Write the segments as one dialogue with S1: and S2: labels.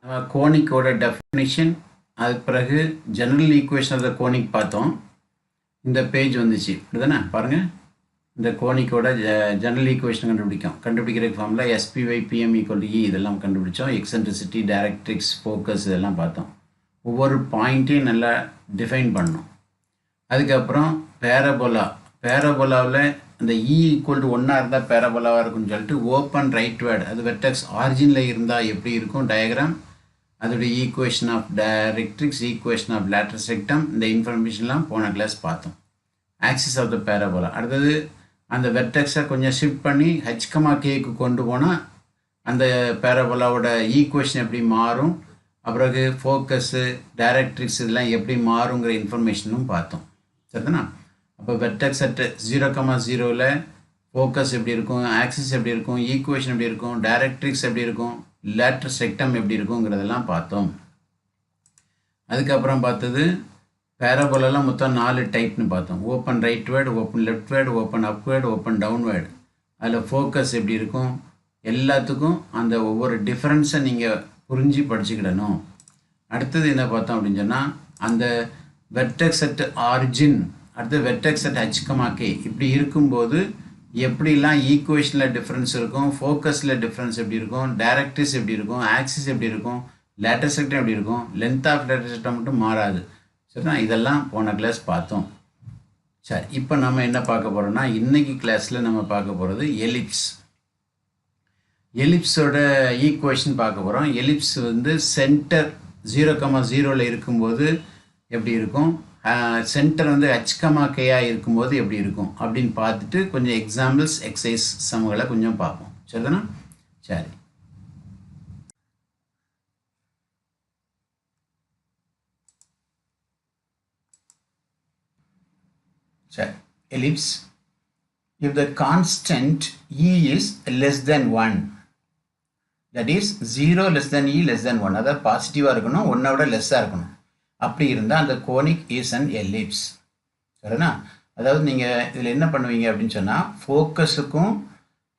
S1: கோனிக்கோட definition, அதுக்கு பிறகு general equation of the conic பார்த்தோம். இந்த பேஜ் வந்துச்சு அப்படிதானே பாருங்கள். இந்த கோனிக்கோட ஜெனரல் ஈக்குவேஷன் கண்டுபிடிக்கிறதுக்கு ஃபார்முலா SPY PM = E இதெல்லாம் கண்டுபிடிச்சோம். எக்ஸென்ட்ரிசிட்டி, டைரக்ட்ரிக்ஸ், ஃபோக்கஸ் இதெல்லாம் பார்த்தோம். ஒவ்வொரு பாயிண்ட்டையும் நல்லா டிஃபைன் பண்ணோம். அதுக்கப்புறம் பேரபோலாவில் அந்த E = 1 இருந்தால் பேரபோலாவாக இருக்குன்னு சொல்லிட்டு ஓப்பன் ரைட்வேர்டு, அது வெர்டெக்ஸ் ஆரிஜினில் இருந்தால் எப்படி இருக்கும் டயக்ராம், அதோடைய equation of directrix, equation of lateral rectum, இந்த இன்ஃபர்மேஷன்லாம் போன கிளாஸ் பார்த்தோம். Axis of the parabola. அடுத்தது அந்த வெர்டெக்ஸை கொஞ்சம் ஷிஃப்ட் பண்ணி H,K கொண்டு போனால் அந்த பேரபோலாவோட ஈக்குவேஷன் எப்படி மாறும், அப்புறம் ஃபோக்கஸு, டைரக்ட்ரிக்ஸ் இதெல்லாம் எப்படி மாறுங்கிற இன்ஃபர்மேஷனும் பார்த்தோம். சரிதானா? அப்போ வெர்டெக்ஸ் அட் 0,0ல் ஃபோக்கஸ் எப்படி இருக்கும், ஆக்சிஸ் எப்படி இருக்கும், ஈக்குவேஷன் எப்படி இருக்கும், டைரக்ட்ரிக்ஸ் எப்படி இருக்கும், லேட்டரல் ரெக்டம் எப்படி இருக்குங்கிறதெல்லாம் பார்த்தோம். அதுக்கப்புறம் பார்த்தது பேரபோலாலாம் மொத்தம் 4 டைப்னு பார்த்தோம். Open rightward, open leftward, open upward, open downward. அதில் ஃபோக்கஸ் எப்படி இருக்கும், எல்லாத்துக்கும் அந்த ஒவ்வொரு டிஃப்ரென்ஸை நீங்கள் புரிஞ்சு படிச்சுக்கிடணும். அடுத்தது என்ன பார்த்தோம் அப்படின்னு சொன்னால், அந்த வெர்டெக்ஸ் அட் ஆரிஜின், அடுத்து வெர்டெக்ஸ் அட் H,K இப்படி இருக்கும்போது எப்படிலாம் ஈக்குவேஷனில் டிஃப்ரென்ஸ் இருக்கும், ஃபோக்கஸில் டிஃப்ரென்ஸ் எப்படி இருக்கும், டைரக்ட்ரிக்ஸ் எப்படி இருக்கும், ஆக்சிஸ் எப்படி இருக்கும், லேட்டரல் ரெக்டம் எப்படி இருக்கும், லென்த் ஆஃப் லேட்டரல் ரெக்டம் மட்டும் மாறாது. சரிண்ணா? இதெல்லாம் போன கிளாஸ் பார்த்தோம். சரி, இப்போ நம்ம என்ன பார்க்க போகிறோம்னா, இன்றைக்கி கிளாஸில் நம்ம பார்க்க போகிறது எலிப்ஸ். எலிப்ஸோட ஈக்குவேஷன் பார்க்க போகிறோம். எலிப்ஸ் வந்து சென்டர் 0,0ல் இருக்கும்போது எப்படி இருக்கும், சென்டர் வந்து H,K இருக்கும்போது எப்படி இருக்கும் அப்படின்னு பார்த்துட்டு கொஞ்சம் எக்ஸாம்பிள்ஸ், எக்ஸசைஸ் சம்களை கொஞ்சம் பார்ப்போம். சரிதானா? சரி, சரி. ellipse, if the constant E is less than 1, that is 0 less than E less than 1, அதாவது பாசிட்டிவாக இருக்கணும், 1 விட லெஸ்ஸாக இருக்கணும். அப்படி இருந்தால் அந்த கோனிக் இஸ் அன் எலிப்ஸ். சரிண்ணா? அதாவது நீங்கள் இதில் என்ன பண்ணுவீங்க அப்படின்னு சொன்னால், ஃபோக்கஸுக்கும்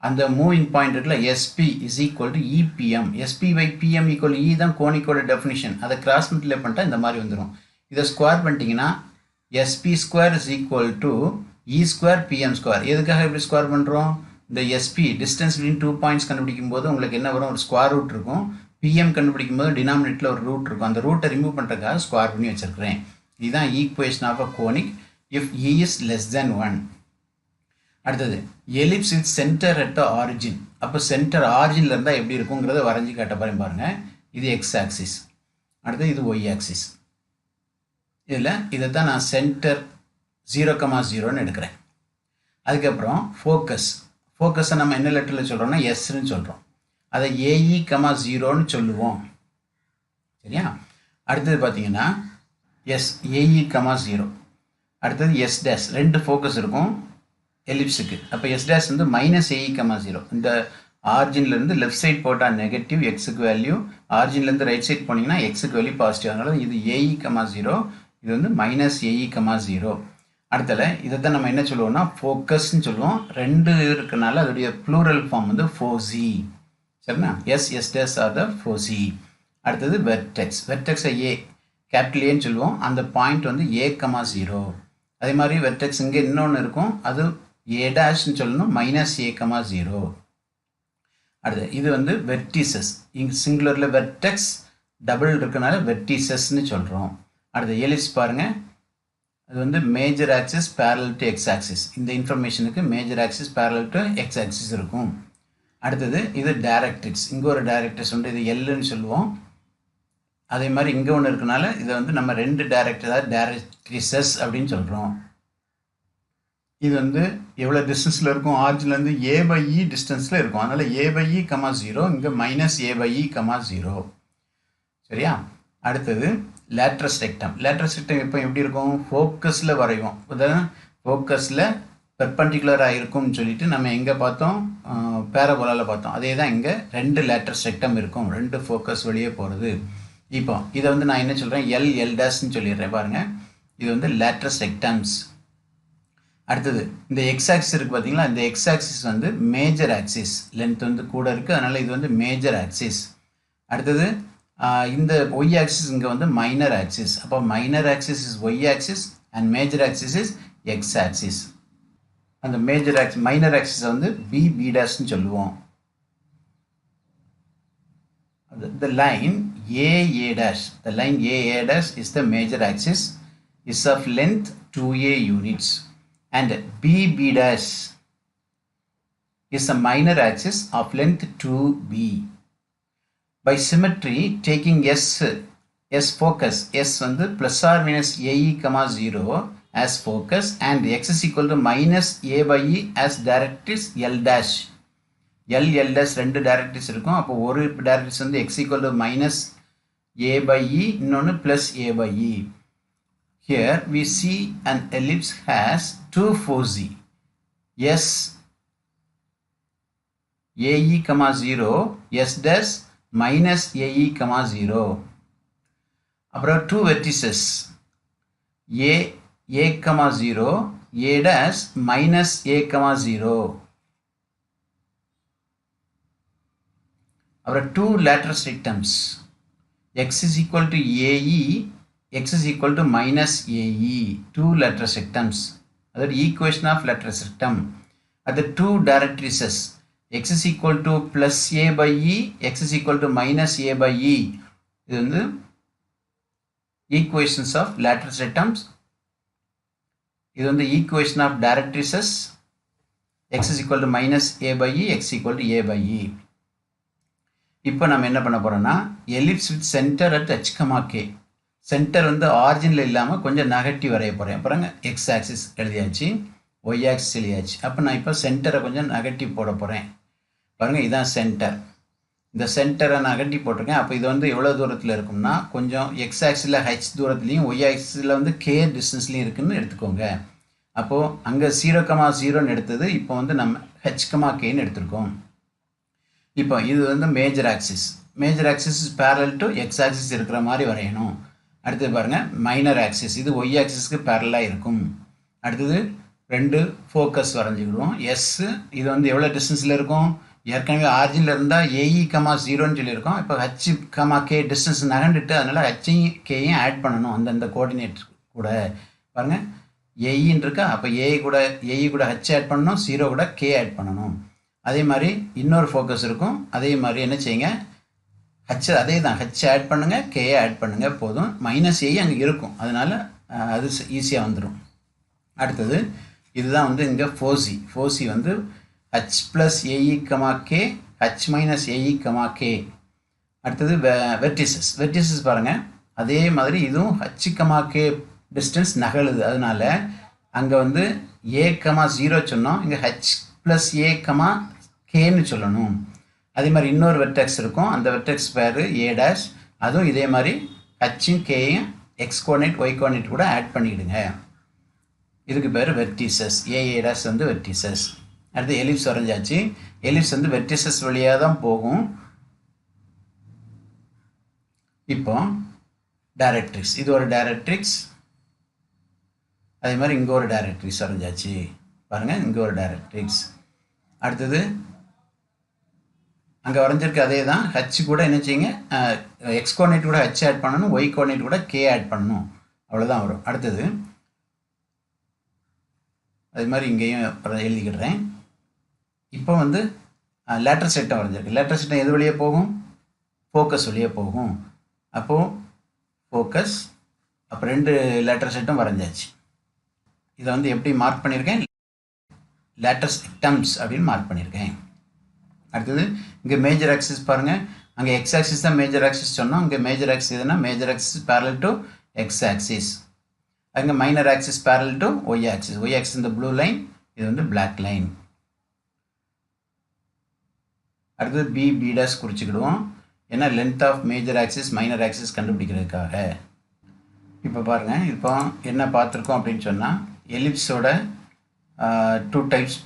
S1: அந்த மூவிங் பாயிண்ட் இருக்குல்ல, SP = EPM, SPY/PM = E தான் கோனிக்கோட டெஃபினிஷன். அதை கிராஸ் மல்டிப்ளை பண்ணிட்டா இந்த மாதிரி வந்துடும். இதை ஸ்கொயர் பண்ணிட்டீங்கன்னா SP² = E² PM². எதுக்காக எப்படி ஸ்கொயர் பண்ணுறோம்? இந்த SP டிஸ்டன்ஸ் பிட்வீன் 2 பாயிண்ட்ஸ் கண்டுபிடிக்கும் போது உங்களுக்கு என்ன வரும், ஒரு ஸ்கொயர் ரூட் இருக்கும். PM கண்டுபிடிக்கும் போது டினாமினேட்டில் ஒரு ரூட் இருக்கும். அந்த ரூட்டை ரிமூவ் பண்ணுறதுக்காக ஸ்கொயர் பண்ணி வச்சுருக்கிறேன். இதுதான் equation of a conic if E is less than 1. அடுத்தது ellipse with center at the origin. அப்போ சென்டர் ஆரிஜினில் இருந்தால் எப்படி இருக்குங்கிறத வரைஞ்சி காட்ட பாருங்கள். இது X ஆக்சிஸ், அடுத்தது இது Y ஆக்சிஸ். இதை தான் நான் சென்டர் 0,0ன்னு எடுக்கிறேன். அதுக்கப்புறம் ஃபோக்கஸை நம்ம என்ன லெட்டரில் சொல்கிறோம்னா Sன்னு சொல்கிறோம். அதை AE,0ன்னு சொல்லுவோம். சரியா? அடுத்தது பார்த்தீங்கன்னா AE,0. அடுத்தது S'. 2 ஃபோக்கஸ் இருக்கும் எலிப்ஸுக்கு. அப்போ S' வந்து -AE,0. இந்த ஆரிஜின்லேருந்து லெஃப்ட் சைட் போட்டால் நெகட்டிவ், எக்ஸுக்கு வேல்யூ. ஆரிஜின்லேருந்து ரைட் சைட் போனீங்கன்னா எக்ஸுக்கு வேல்யூ பாசிட்டிவ். அதனால இது AE,0, இது வந்து -AE,0. அடுத்தல இதை தான் நம்ம என்ன சொல்லுவோம்னா ஃபோக்கஸ்ன்னு சொல்லுவோம். 2 இருக்கனால அதோடைய ப்ளூரல் ஃபார்ம் வந்து ஃபோசி. சரிண்ணா? S' ஆர் த ஃபோசி. அடுத்தது வெர்டெக்ஸை கேபிட்டல் Aன்னு சொல்லுவோம். அந்த பாயிண்ட் வந்து A,0. அதே மாதிரி வெர்டெக்ஸ் இங்கே இன்னொன்று இருக்கும், அது A' சொல்லணும், -A,0. அடுத்து இது வந்து வெர்டிசஸ். இங்கே சிங்குலரில் வெர்டெக்ஸ், டபுள் இருக்கனால வெர்டிசஸ்ன்னு சொல்கிறோம். அடுத்து எலிப்ஸ் பாருங்கள், அது வந்து major axis parallel to X axis. இந்த இன்ஃபர்மேஷனுக்கு major axis parallel to X axis இருக்கும். அடுத்தது இது டைரக்ட்ரிக்ஸ். இங்கே ஒரு டைரக்ட்ரிக்ஸ் உண்டு, இது Lன்னு சொல்லுவோம். அதே மாதிரி இங்கே ஒன்று இருக்கனால இதை வந்து நம்ம 2 டைரக்ட்ரிசஸ் அப்படின்னு சொல்கிறோம். இது வந்து எவ்வளோ டிஸ்டன்ஸில் இருக்கும், ஆரிஜின்லேருந்து A/E டிஸ்டன்ஸில் இருக்கும். அதனால் A/E,0, இங்கே -A/E,0. சரியா? அடுத்தது லேட்டரல் ரெக்டம். லேட்டரல் ரெக்டம் இப்போ எப்படி இருக்கும், ஃபோக்கஸில் வரைவோம். அதாவது ஃபோக்கஸில் பெர்பெண்டிகுலராக இருக்கும்னு சொல்லிட்டு நம்ம எங்கே பார்த்தோம், பேரபோலாவில் பார்த்தோம். அதே தான் இங்கே 2 லேட்டரல் ரெக்டம் இருக்கும், 2 ஃபோக்கஸ் வெளியே போகிறது. இப்போ இதை வந்து நான் என்ன சொல்கிறேன், L''ன்னு சொல்லிடுறேன் பாருங்கள். இது வந்து லேட்டரல் ரெக்டம்ஸ். அடுத்தது இந்த X ஆக்சிஸ் இருக்குது பார்த்தீங்களா, இந்த X ஆக்சிஸ் வந்து மேஜர் ஆக்சிஸ், லென்த் வந்து கூட இருக்குது, அதனால் இது வந்து மேஜர் ஆக்சிஸ். அடுத்தது இந்த ஒய் ஆக்சிஸ் இங்கே வந்து மைனர் ஆக்சிஸ். அப்போ minor axis is Y axis and major axis is X axis. அந்த மேஜர் ஆக்சிஸ் மைனர் ஆக்சிஸை வந்து பி டேஷ்னு சொல்லுவோம். The line AA dash, the line AA dash is the major axis, is of length 2A units, and BB dash is a minor axis of length 2B. By symmetry, taking S focus, S வந்து plus or minus AE, 0 as focus and x is equal to minus A by E as directrix L dash. L dash ரெண்டு directrix இருக்கும். அப்போ ஒரு directrix வந்து x equal to minus A by E, இன்னொன்று plus A by E. Here we see an ellipse has two foci, S AE, 0, S dash minus AE, 0. அப்புறம் two vertices A 0, A dash minus A, 0. அப்புறம் two lateral rectums x is equal to AE, x is equal to minus AE, two lateral rectums. அதாவது equation of lateral rectum. At the two directrices x is equal to plus A by E, x is equal to minus A by E. இது வந்து equations of lateral rectums. இது வந்து equation of directrices x is equal to minus A by E, x equal to A by E. இப்போ நம்ம என்ன பண்ண போகிறோம்னா ellipse with center at h, k. Centre வந்து ஆரிஜினில் இல்லாமல் கொஞ்சம் நெகட்டிவ் வரைய போகிறேன். அப்புறங்க எக்ஸ் ஆக்சிஸ் எழுதியாச்சு, ஒய் ஆக்சிஸ் எழுதியாச்சு. அப்போ நான் இப்போ சென்டரை கொஞ்சம் நெகட்டிவ் போட போகிறேன். பாருங்கள், இதுதான் சென்டர். இந்த சென்டரை நெகட்டிவ் போட்டிருக்கேன். அப்போ இது வந்து எவ்வளோ தூரத்தில் இருக்கும்னா கொஞ்சம் எக்ஸ் ஆக்சிஸில் h தூரத்துலையும் ஒய் ஆக்சிஸில் வந்து k டிஸ்டன்ஸ்லையும் இருக்குதுன்னு எடுத்துக்கோங்க. அப்போது அங்கே 0,0ன்னு எடுத்தது, இப்போ வந்து நம்ம h, kன்னு எடுத்துருக்கோம். இப்போ இது வந்து major axis. Major axis is parallel to X axis இருக்கிற மாதிரி வரையணும். அடுத்தது பாருங்கள், மைனர் ஆக்சிஸ் இது ஒய் ஆக்சிஸ்க்கு பேரலாக இருக்கும். அடுத்தது ரெண்டு ஃபோக்கஸ் வரைஞ்சிக்கிடுவோம். எஸ் இது வந்து எவ்வளோ டிஸ்டன்ஸில் இருக்கும்? ஏற்கனவே ஆரிஜினில் இருந்தால் AE, 0ன்னு சொல்லியிருக்கோம். இப்போ h, k டிஸ்டன்ஸ் நகண்டுட்டு அதனால் ஹச்சையும் கேயும் ஆட் பண்ணணும் அந்தந்த கோஆர்டினேட் கூட. பாருங்கள், AEன்னு இருக்கா, அப்போ AE கூட h ஆட் பண்ணணும், 0 கூட k ஆட் பண்ணணும். அதே மாதிரி இன்னொரு ஃபோக்கஸ் இருக்கும். அதே மாதிரி என்ன செய்யுங்க, அதே தான் h ஆட் பண்ணுங்கள், k ஆட் பண்ணுங்கள், போதும். மைனஸ் AE அங்கே இருக்கும், அதனால் அது ஈஸியாக வந்துடும். அடுத்தது இதுதான் வந்து இங்கே ஃபோசி வந்து h plus AE, k, h minus AE, k. அடுத்தது வெர்டிசஸ் பாருங்கள், அதே மாதிரி இதுவும் h, k டிஸ்டன்ஸ் நகழுது. அதனால் அங்கே வந்து A, 0 சொன்னோம், இங்கே h plus A, kன்னு சொல்லணும். அதே மாதிரி இன்னொரு வெர்டெக்ஸ் இருக்கும், அந்த வெர்டெக்ஸ் பேர் A dash. அதுவும் இதே மாதிரி ஹச்சும் கேயும் எக்ஸ் கோஆர்டினேட் ஒய் கோஆர்டினேட் கூட ஆட் பண்ணிவிடுங்க. இதுக்கு பேர் வெர்டிசஸ். A dash வந்து வெர்டிசஸ். அடுத்து எலிப்ஸ் வரைஞ்சாச்சு. எலிப்ஸ் வந்து வெர்டிசஸ் வழியாக தான் போகும். இப்போ டைரக்ட்ரிக்ஸ், இது ஒரு டைரக்ட்ரிக்ஸ். அதே மாதிரி இங்கே ஒரு டைரக்ட்ரிக்ஸ் வரைஞ்சாச்சு. பாருங்கள், இங்கே ஒரு டைரக்ட்ரிக்ஸ். அடுத்தது அங்கே வரைஞ்சிருக்கு அதே தான். ஹச் கூட என்ன செய்யுங்க, எக்ஸ் கோஆர்டினேட் கூட ஹச் ஆட் பண்ணணும், ஒய் கோஆர்டினேட் கூட கே ஆட் பண்ணணும், அவ்வளோதான் வரும். அடுத்தது அது மாதிரி இங்கேயும் எழுதிக்கிடுறேன். இப்போ வந்து லேட்டர் செட்டம் வரைஞ்சிருக்கு. லேட்டர் செட்டம் எது வழியாக போகும்? ஃபோக்கஸ் வழியாக போகும். அப்போது ஃபோக்கஸ், அப்போ ரெண்டு லேட்டர் செட்டும் வரைஞ்சாச்சு. இதை வந்து எப்படி மார்க் பண்ணியிருக்கேன்? லேட்டர் செக்டம்ஸ் அப்படின்னு மார்க் பண்ணியிருக்கேன். அடுத்தது இங்கே மேஜர் ஆக்சிஸ் பாருங்கள், அங்கே எக்ஸ் ஆக்சிஸ் தான் மேஜர் ஆக்சிஸ் சொன்னோம். இங்கே மேஜர் ஆக்சிஸ் எதுனா major axis parallel to X axis. அங்கே minor axis parallel to Y axis. Y axis இந்த ப்ளூ லைன், இது வந்து பிளாக் லைன். அடுத்தது பி டேஷ் குறிச்சிக்கிடுவோம், ஏன்னா length of major axis minor axis கண்டுபிடிக்கிறதுக்காக. இப்போ பாருங்கள், இப்போ என்ன பார்த்துருக்கோம் அப்படின்னு சொன்னால் எலிப்ஸோட டூ டைப்ஸ்.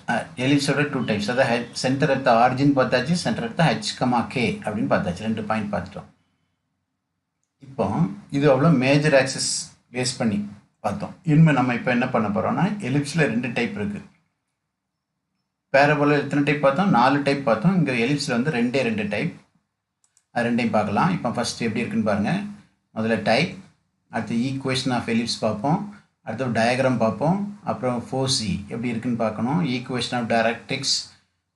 S1: எலிப்ஸோட டூ டைப்ஸ், அதாவது சென்டர் எடுத்த ஆரிஜின் பார்த்தாச்சு, சென்டர் எடுத்த h, k அப்படின்னு பார்த்தாச்சு. 2 பாயிண்ட் பார்த்துட்டோம். இப்போ இது அவ்வளோ மேஜர் ஆக்சிஸ் பேஸ் பண்ணி பார்த்தோம். இனிமேல் நம்ம இப்போ என்ன பண்ண போகிறோம்னா எலிப்ஸில் 2 டைப் இருக்குது. பேரபோலா எத்தனை டைப் பார்த்தோம்? 4 டைப் பார்த்தோம். இங்கே எலிப்ஸில் வந்து 2 டைப். அது ரெண்டையும் பார்க்கலாம். இப்போ ஃபஸ்ட் எப்படி இருக்குன்னு பாருங்கள். முதல்ல டைப், அடுத்து ஈக்குவேஷன் ஆஃப் எலிப்ஸ் பார்ப்போம், அடுத்து டயக்ராம் பார்ப்போம், அப்புறம் ஃபோசி எப்படி இருக்குன்னு பார்க்கணும், equation of directrix,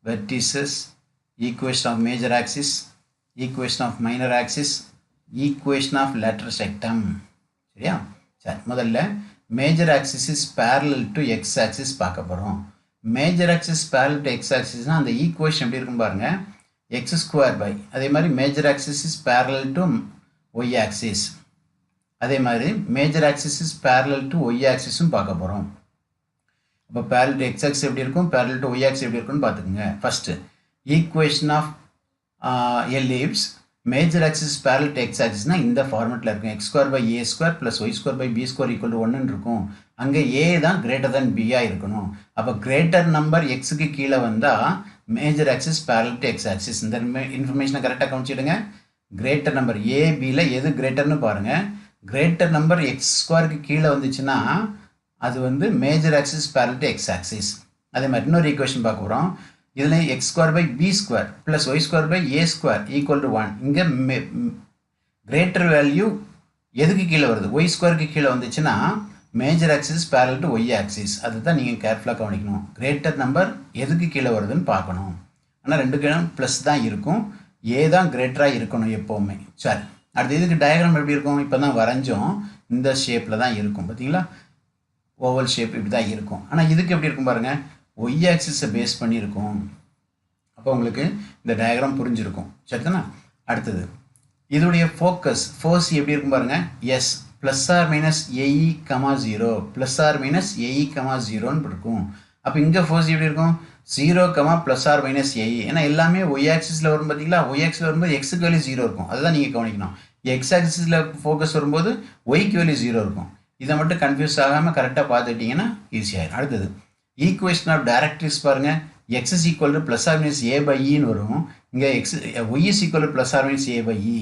S1: vertices, equation of major axis, equation of minor axis, equation of lateral rectum. சரியா? சரி, முதல்ல major axis is parallel to X axis பார்க்க போகிறோம். Major axis parallel to X ஆக்சிஸ்னால் அந்த ஈக்குவேஷன் எப்படி இருக்குன்னு பாருங்கள். எக்ஸ் ஸ்கொயர் பை, அதே மாதிரி major axis is parallel to Y axis, அதே மாதிரி major axis is parallel to Y ஆக்சிஸும் பார்க்க போகிறோம். அப்போ பேரலல் டு எக்ஸ் ஆக்சிஸ் எப்படி இருக்கும், பேரலல் டு ஒய் ஆக்சிஸ் எப்படி இருக்குன்னு பார்த்துக்குங்க. First equation of ellipse major axis parallel to X ஆக்சிஸ்னால் இந்த ஃபார்மெட்டில் இருக்கும். X square by A square plus Y square by B square equal to 1 இருக்கும். அங்கே ஏ தான் கிரேட்டர் தேன் பியாக இருக்கணும். அப்போ கிரேட்டர் நம்பர் எக்ஸுக்கு கீழே வந்தால் major axis parallel to X axis. இந்த இன்ஃபர்மேஷனை கரெக்டாக கவனிச்சிடுங்க. கிரேட்டர் நம்பர் ஏபியில் எது கிரேட்டர்னு பாருங்கள். கிரேட்டர் நம்பர் எக்ஸ் ஸ்கொயருக்கு கீழே வந்துச்சுன்னா அது வந்து major axis parallel to X axis. அதே மாதிரி இன்னொரு ஈக்குவேஷன் பார்க்க போகிறோம். இதில் X square by B square plus Y square by A square equal to 1. இங்கே கிரேட்டர் வேல்யூ எதுக்கு கீழே வருது, ஒய் ஸ்கொயருக்கு கீழே வந்துச்சுன்னா major axis parallel to Y axis. அதுதான் நீங்கள் கேர்ஃபுல்லாக கவனிக்கணும். கிரேட்டர் நம்பர் எதுக்கு கீழே வருதுன்னு பார்க்கணும். ஆனால் ரெண்டு கீழே ப்ளஸ் தான் இருக்கும், ஏ தான் கிரேட்டராக இருக்கணும் எப்போவுமே. சரி, அடுத்து இதுக்கு டயக்ராம் எப்படி இருக்கும், இப்போ தான் வரைஞ்சோம், இந்த ஷேப்பில் தான் இருக்கும். பார்த்தீங்களா, ஓவல் ஷேப் இப்படி தான் இருக்கும். ஆனால் இதுக்கு எப்படி இருக்கும் பாருங்கள், ஒய் ஆக்சிஸை பேஸ் பண்ணியிருக்கும். அப்போ உங்களுக்கு இந்த டயக்ராம் புரிஞ்சிருக்கும். சரிதானே? அடுத்தது இதோடைய ஃபோர்ஸ் எப்படி இருக்கும் பாருங்கள். S plus or minus AE comma 0 plus or minus AE comma 0ன்னு இருக்கும். அப்போ இங்கே ஃபோர்ஸ் எப்படி இருக்கும், 0 comma plus or minus A E. ஏன்னா எல்லாமே ஒய் ஆக்சிஸில் வரும். பார்த்தீங்களா, ஒய் ஆக்சிஸில் வரும்போது எக்ஸுக்கு வேல்யூ 0 இருக்கும். அதுதான் நீங்கள் கவனிக்கணும். எக்ஸ் ஆக்சிஸில் ஃபோக்கஸ் வரும்போது ஒய்க்கு வேல்யூ 0 இருக்கும். இதை மட்டும் கன்ஃபியூஸ் ஆகாமல் கரெக்டாக பார்த்துக்கிட்டிங்கன்னா ஈஸியாகிடும். அடுத்தது ஈக்குவேஷன் ஆஃப் டைரக்ட்ரிக்ஸ் பாருங்கள். X is equal to plus or minus A by இன்னு வரும். இங்கே Y is equal to plus or minus A by E.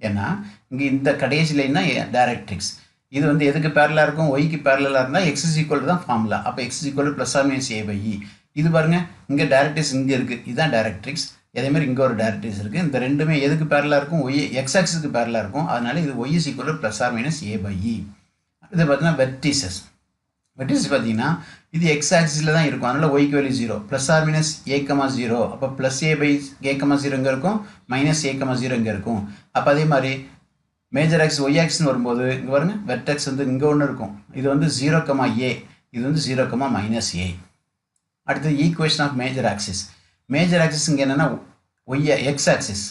S1: ஏன்னா இங்கே இந்த கடைசி லைன் தான் டைரக்ட்ரிக்ஸ். இது வந்து எதுக்கு பேரலாக இருக்கும், ஒய்க்கு பேரலாக இருந்தால் எக்ஸ் இஸ் ஈக்குவல் தான் ஃபார்முலா. அப்போ X is equal to plus or minus A by E. இது பாருங்கள், இங்கே டைரக்ட்ரிக்ஸ் இங்கே இருக்குது, இதுதான் டைரக்ட்ரிக்ஸ். அதேமாதிரி இங்கே ஒரு டைரக்ட்ரிக்ஸ் இருக்குது. இந்த ரெண்டுமே எதுக்கு பேரலாக இருக்கும், ஒய் எக்ஸ் ஆக்சிஸ்க்கு பேரலாக இருக்கும். அதனால இது Y is equal to plus or minus A by E. இது பார்த்தீங்கன்னா வெர்டிசஸ் பார்த்தீங்கன்னா இது எக்ஸ் ஆக்சிஸில் தான் இருக்கும். அதனால் ஒய்க்கு value 0 plus or minus A comma 0. அப்போ plus A by A comma 0 இங்கே இருக்கும், மைனஸ் ஏ கமா 0 இங்கே இருக்கும். அப்போ அதே மாதிரி மேஜர் ஆக்சிஸ் ஒய் ஆக்சிஸ்னு வரும்போது இங்கே பாருங்கள், வெர்டெக்ஸ் வந்து இங்கே ஒன்று இருக்கும். இது வந்து 0 கமா ஏ, இது வந்து 0 கமா மைனஸ் ஏ. அடுத்தது equation of major axis. Major axis இங்கே என்னென்னா Y X axis,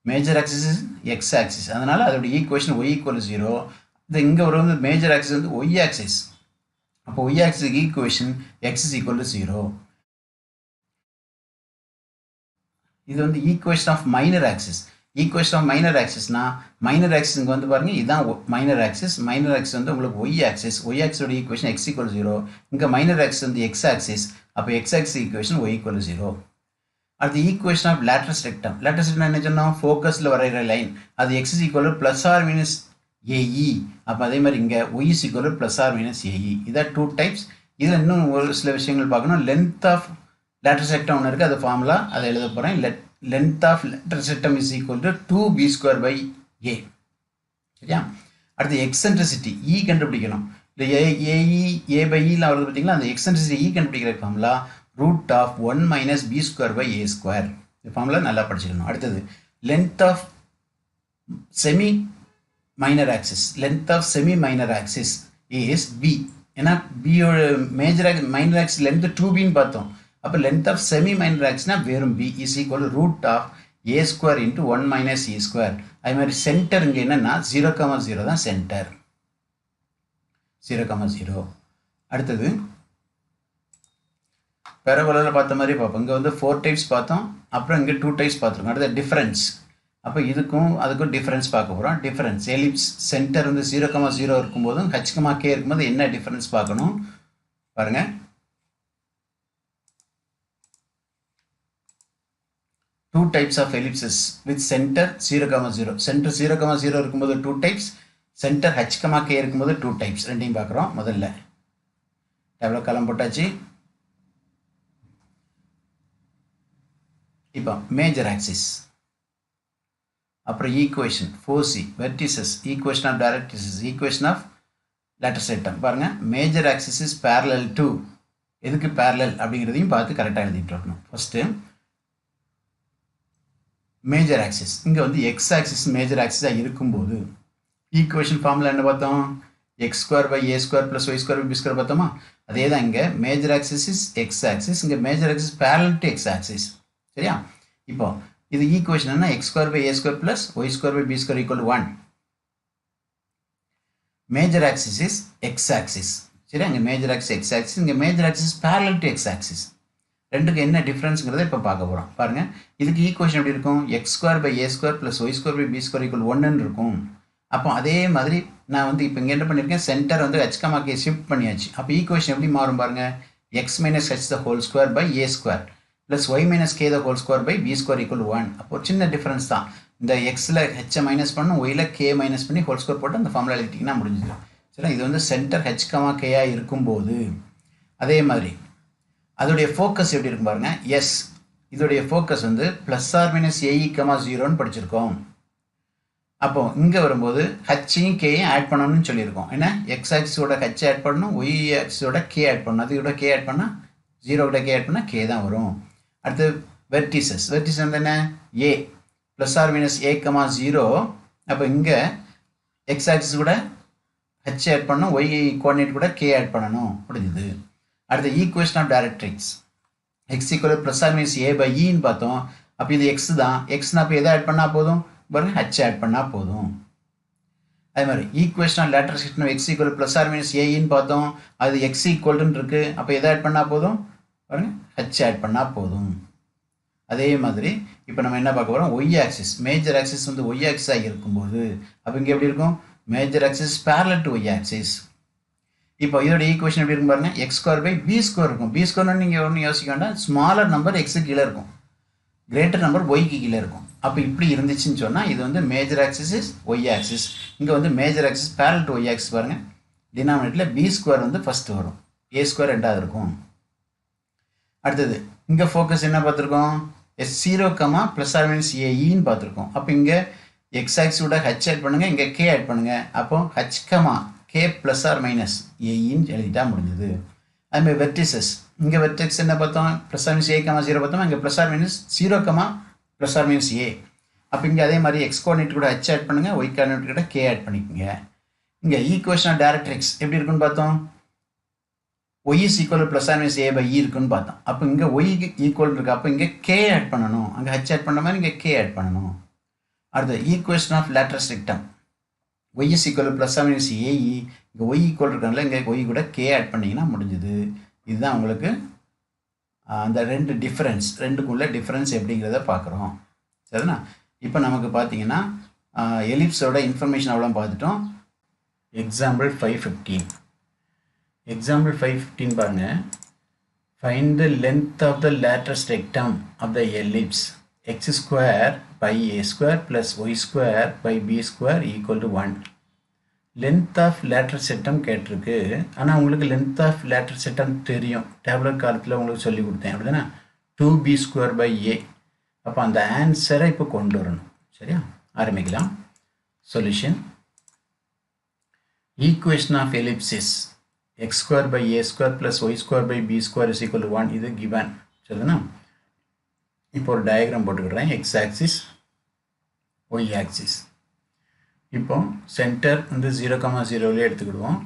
S1: major axis X axis. அதனால் அதோட ஈக்குவேஷன் ஒய் ஈக்குவல் 0. இது இங்கே ஒரு வந்து மேஜர் ஆக்சிஸ் வந்து ஒய் ஆக்சிஸ். அப்போ ஒய் ஆக்சிஸ்க்கு equation X is equal to 0. இது வந்து equation of minor axis. Equation of minor ஆக்சிஸ்னா மைனர் ஆக்சிஸ் இங்கே வந்து பாருங்கள், இதுதான் மைனர் ஆக்சிஸ். மைனர் ஆக்சிஸ் வந்து உங்களுக்கு ஒய் ஆக்சிஸ். ஒய் ஆக்சிஸோட ஈக்குவேஷன் எக்ஸ் ஈக்குவல் 0. இங்கே மைனர் ஆக்சிஸ் வந்து எக்ஸ் ஆக்சிஸ். அப்போ X axis equation Y equal 0. அடுத்து equation of lateral rectum. Lateral rectum என்ன சொன்னோம், ஃபோக்கஸில் வரைகிற லைன். அது X is equal plus or minus A E. அப்போ அதே மாதிரி இங்கே Y is equal plus or minus A E. இதான் 2 டைப்ஸ். இதில் இன்னும் ஒரு சில விஷயங்கள் பார்க்கணும். லென்த் ஆஃப் லேட்டரல் செக்டம் ஒன்று இருக்குது, அது ஃபார்முலா அதை எழுத போகிறேன். Length of lateral rectum is equal to 2b square by A. சரியா? அடுத்து எக்ஸென்ட்ரிசிட்டி இ கண்டுபிடிக்கணும். இந்த ஏஇ ஏ பை இலாம் வருது பார்த்தீங்களா, அந்த எக்ஸென்ட்ரிசிட்டி இ கண்டுபிடிக்கிற formula root of 1 minus B square by A square. இந்த ஃபார்முலா நல்லா படிச்சுக்கணும். அடுத்தது length of semi minor axis. Length of semi minor axis is b. ஏன்னா பியோட major minor axis length 2b பார்த்தோம். அப்போ லென்த் ஆஃப் செமி மைனர் ஆக்சிஸ்னா வெறும் b is equal root of a square into 1 minus e square. அதே மாதிரி centre இங்கே என்னென்னா 0,0 தான் சென்டர். 0,0. அடுத்தது பெரபோலாவில் பார்த்த மாதிரி பார்ப்போம். இங்கே வந்து 4 டைப்ஸ் பார்த்தோம், அப்புறம் இங்கே 2 டைப்ஸ் பார்த்துருக்கோம். அடுத்த டிஃப்ரென்ஸ். அப்போ இதுக்கும் அதுக்கும் டிஃப்ரென்ஸ் பார்க்க போகிறோம். டிஃப்ரென்ஸ் எலிப்ஸ் சென்டர் வந்து 0,0 இருக்கும்போதும் h,k இருக்கும்போது என்ன டிஃப்ரென்ஸ் பார்க்கணும் பாருங்கள். Two types of ellipses with centre 0,0. Centre 0,0 இருக்கும்போது 2 டைப்ஸ், சென்டர் h,k இருக்கும்போது 2 டைப்ஸ். ரெண்டையும் பார்க்குறோம். முதல்ல எவ்வளோ காலம் போட்டாச்சு. இப்போ மேஜர் ஆக்சிஸ். அப்புறம் equation 4C vertices, equation of directrix, equation of latus rectum. பாருங்கள், major axis is parallel to, எதுக்கு பேரலல் அப்படிங்கிறதையும் பார்த்து கரெக்டாக எழுதிட்டு இருக்கணும். ஃபஸ்ட்டு மேஜர் ஆக்சிஸ், இங்கே வந்து எக்ஸ் ஆக்சிஸ் மேஜர் ஆக்சிஸாக இருக்கும்போது ஈக்குவேஷன் ஃபார்முலா என்ன பார்த்தோம்? X square by A square plus Y square by B square பார்த்தோமா? அதே தான் இங்கே major axis is X axis, இங்கே major axis parallel to X axis. சரியா? இப்போ இது ஈக்குவேஷன் என்ன? X square by A square plus Y square by B square equal 1. Major axis is X axis. சரி, அங்கே மேஜர் ஆக்சிஸ் எக்ஸ் ஆக்சிஸ், இங்கே major axis parallel to X axis. ரெண்டுக்கு என்ன டிஃப்ரென்ஸுங்கிறத இப்போ பார்க்க போகிறோம். பாருங்கள், இதுக்கு ஈக்குவேஷன் எப்படி இருக்கும்? X square by A square plus Y square by B square equal 1ன்னு இருக்கும். அப்போ அதே மாதிரி நான் வந்து இப்போ இங்கே என்ன பண்ணியிருக்கேன்? சென்டர் வந்து ஹெச்கமாக்கே ஷிஃப்ட் பண்ணியாச்சு. அப்போ ஈக்குவேஷன் எப்படி மாறும் பாருங்கள்? X minus h the whole square by A square plus y minus k the whole square by B square equal 1. அப்போ சின்ன டிஃப்ரென்ஸ் தான். இந்த எக்ஸில் ஹெச்சை மைனஸ் பண்ணணும், ஒயில் கே மைனஸ் பண்ணி ஹோல் ஸ்கொயர் போட்டு அந்த ஃபார்முலா எழுதிட்டிங்கன்னா முடிஞ்சுது. சரி, இது வந்து சென்டர் ஹெச்கமா கேயாக இருக்கும்போது அதே மாதிரி அதோடைய ஃபோக்கஸ் எப்படி இருக்கும் பாருங்கள்? எஸ், இதோடைய ஃபோக்கஸ் வந்து plus or minus AE comma 0ன்னு படிச்சிருக்கோம். அப்போ இங்கே வரும்போது ஹச்சையும் கேயும் ஆட் பண்ணணும்னு சொல்லியிருக்கோம். ஏன்னா எக்ஸ் ஆக்சிஸோட ஹச் ஆட் பண்ணணும், ஒய் ஆக்சிஸோட கே ஆட் பண்ணணும். அதோட கே ஆட் பண்ணால் 0 கே ஆட் பண்ணால் கே தான் வரும். அடுத்து வெர்டிசஸ், வெர்டிசஸ் வந்து என்ன? A plus or minus A comma 0. அப்போ இங்கே எக்ஸ் ஆக்சிஸ் கூட ஹச் ஆட் பண்ணணும், ஒய் கோஆர்டினேட் கூட கே ஆட் பண்ணணும். முடிஞ்சுது. அடுத்து equation of directrix, x equal plus or minus A by இன்னு பார்த்தோம். அப்போ இது எக்ஸ் தான், எக்ஸ்னா அப்போ எதை ஆட் பண்ணால் போதும் பாருங்க? ஹச் ஆட் பண்ணால் போதும். அதே மாதிரி equation of lateral system x equal plus or minus ஏன்னு பார்த்தோம். அது எக்ஸ் ஈக்குவல்னு இருக்குது. அப்போ எதை ஆட் பண்ணால் போதும் பாருங்க? ஹச் ஆட் பண்ணால் போதும். அதே மாதிரி இப்போ நம்ம என்ன பார்க்க போகிறோம்? ஒய் ஆக்சிஸ், மேஜர் ஆக்சிஸ் வந்து ஒய் ஆக்சிஸாக இருக்கும்போது அப்போ இங்கே எப்படி இருக்கும்? Major axis parallel to Y axis. இப்போ இதோட ஈக்குவேஷன் எப்படி இருக்கும் பாருங்க? X square by B square இருக்கும். பி ஸ்கொயர்னு நீங்கள் ஒன்றும் யோசிக்க வேண்டாம். ஸ்மாலர் நம்பர் எக்ஸுக்கு கீழே இருக்கும், கிரேட்டர் நம்பர் ஒய்க்கு கீழே இருக்கும். அப்போ இப்படி இருந்துச்சுன்னு சொன்னால் இது வந்து major axis is Y axis. இங்கே வந்து major axis parallel to Y axis. பாருங்கள், டினாமினேட்டரில் பி ஸ்கொயர் வந்து ஃபஸ்ட்டு வரும், ஏ ஸ்கொயர் ரெண்டாவது இருக்கும். அடுத்தது இங்கே ஃபோக்கஸ் என்ன பார்த்துருக்கோம்? S0 comma plus or minus ஏஇன்னு பார்த்துருக்கோம். அப்போ இங்கே எக்ஸ் ஆக்சிஸோட ஹச் ஆட் பண்ணுங்கள், இங்கே கே ஆட் பண்ணுங்கள். அப்போ H comma K plus or minus ஏஇன்னு எழுதிட்டா முடிஞ்சது. அதுமாதிரி வெர்டிசஸ், இங்கே வெர்டெக்ஸ் என்ன பார்த்தோம்? Plus or minus A comma 0 பார்த்தோம். இங்கே plus or minus 0 comma plus or minus A. அப்போ இங்கே அதே மாதிரி எக்ஸ் கோஆர்டினேட் கூட ஹச் ஆட் பண்ணுங்கள், ஒய் கோஆர்டினேட் கூட கே ஆட் பண்ணிக்கோங்க. இங்கே ஈக்குவேஷன் ஆஃப் டைரக்ட்ரிக்ஸ் எப்படி இருக்குன்னு பார்த்தோம்? Y is equal plus or minus A by E இருக்குன்னு பார்த்தோம். அப்போ இங்கே ஒய்க்கு ஈக்குவல் இருக்குது. அப்போ இங்கே கே ஆட் பண்ணணும், அங்கே ஹச் ஆட் பண்ண மாதிரி இங்கே கே ஆட் பண்ணணும். அடுத்து equation of lateral system y is equal plus or minus a e. இங்கே ஒய் ஈக்குவல் இருக்கனால இங்கே ஒய் கூட கே ஆட் பண்ணிங்கன்னா முடிஞ்சுது. இதுதான் உங்களுக்கு அந்த ரெண்டு டிஃப்ரென்ஸ், ரெண்டுக்குள்ள டிஃப்ரென்ஸ் எப்படிங்கிறத பார்க்குறோம். சரிண்ணா? இப்போ நமக்கு பார்த்தீங்கன்னா எலிப்ஸோட இன்ஃபர்மேஷன் அவ்வளோ பார்த்துட்டோம். எக்ஸாம்பிள் 515. எக்ஸாம்பிள் 515 பாருங்கள். Find the length of the lateral rectum of the ellipse X square by A square plus Y square by B square equal to 1. Length of lateral rectum கேட்டிருக்கு. ஆனால் உங்களுக்கு லென்த் ஆஃப் லேட்டரல் செட்டம் தெரியும், tablet காலத்தில் உங்களுக்கு சொல்லி கொடுத்தேன். அப்படி தானே? 2b ஸ்கொயர் பை ஏ. அப்போ அந்த ஆன்சரை இப்போ கொண்டு வரணும். சரியா? ஆரம்பிக்கலாம். Solution. Equation of ellipses x square by A square plus Y square by B square is equal to 1. இது கிவன். சரிதானா? இப்போ ஒரு டயக்ராம் போட்டுக்கிறேன். X axis, Y axis. இப்போ சென்டர் வந்து 0, 0 எடுத்துக்கிடுவோம்.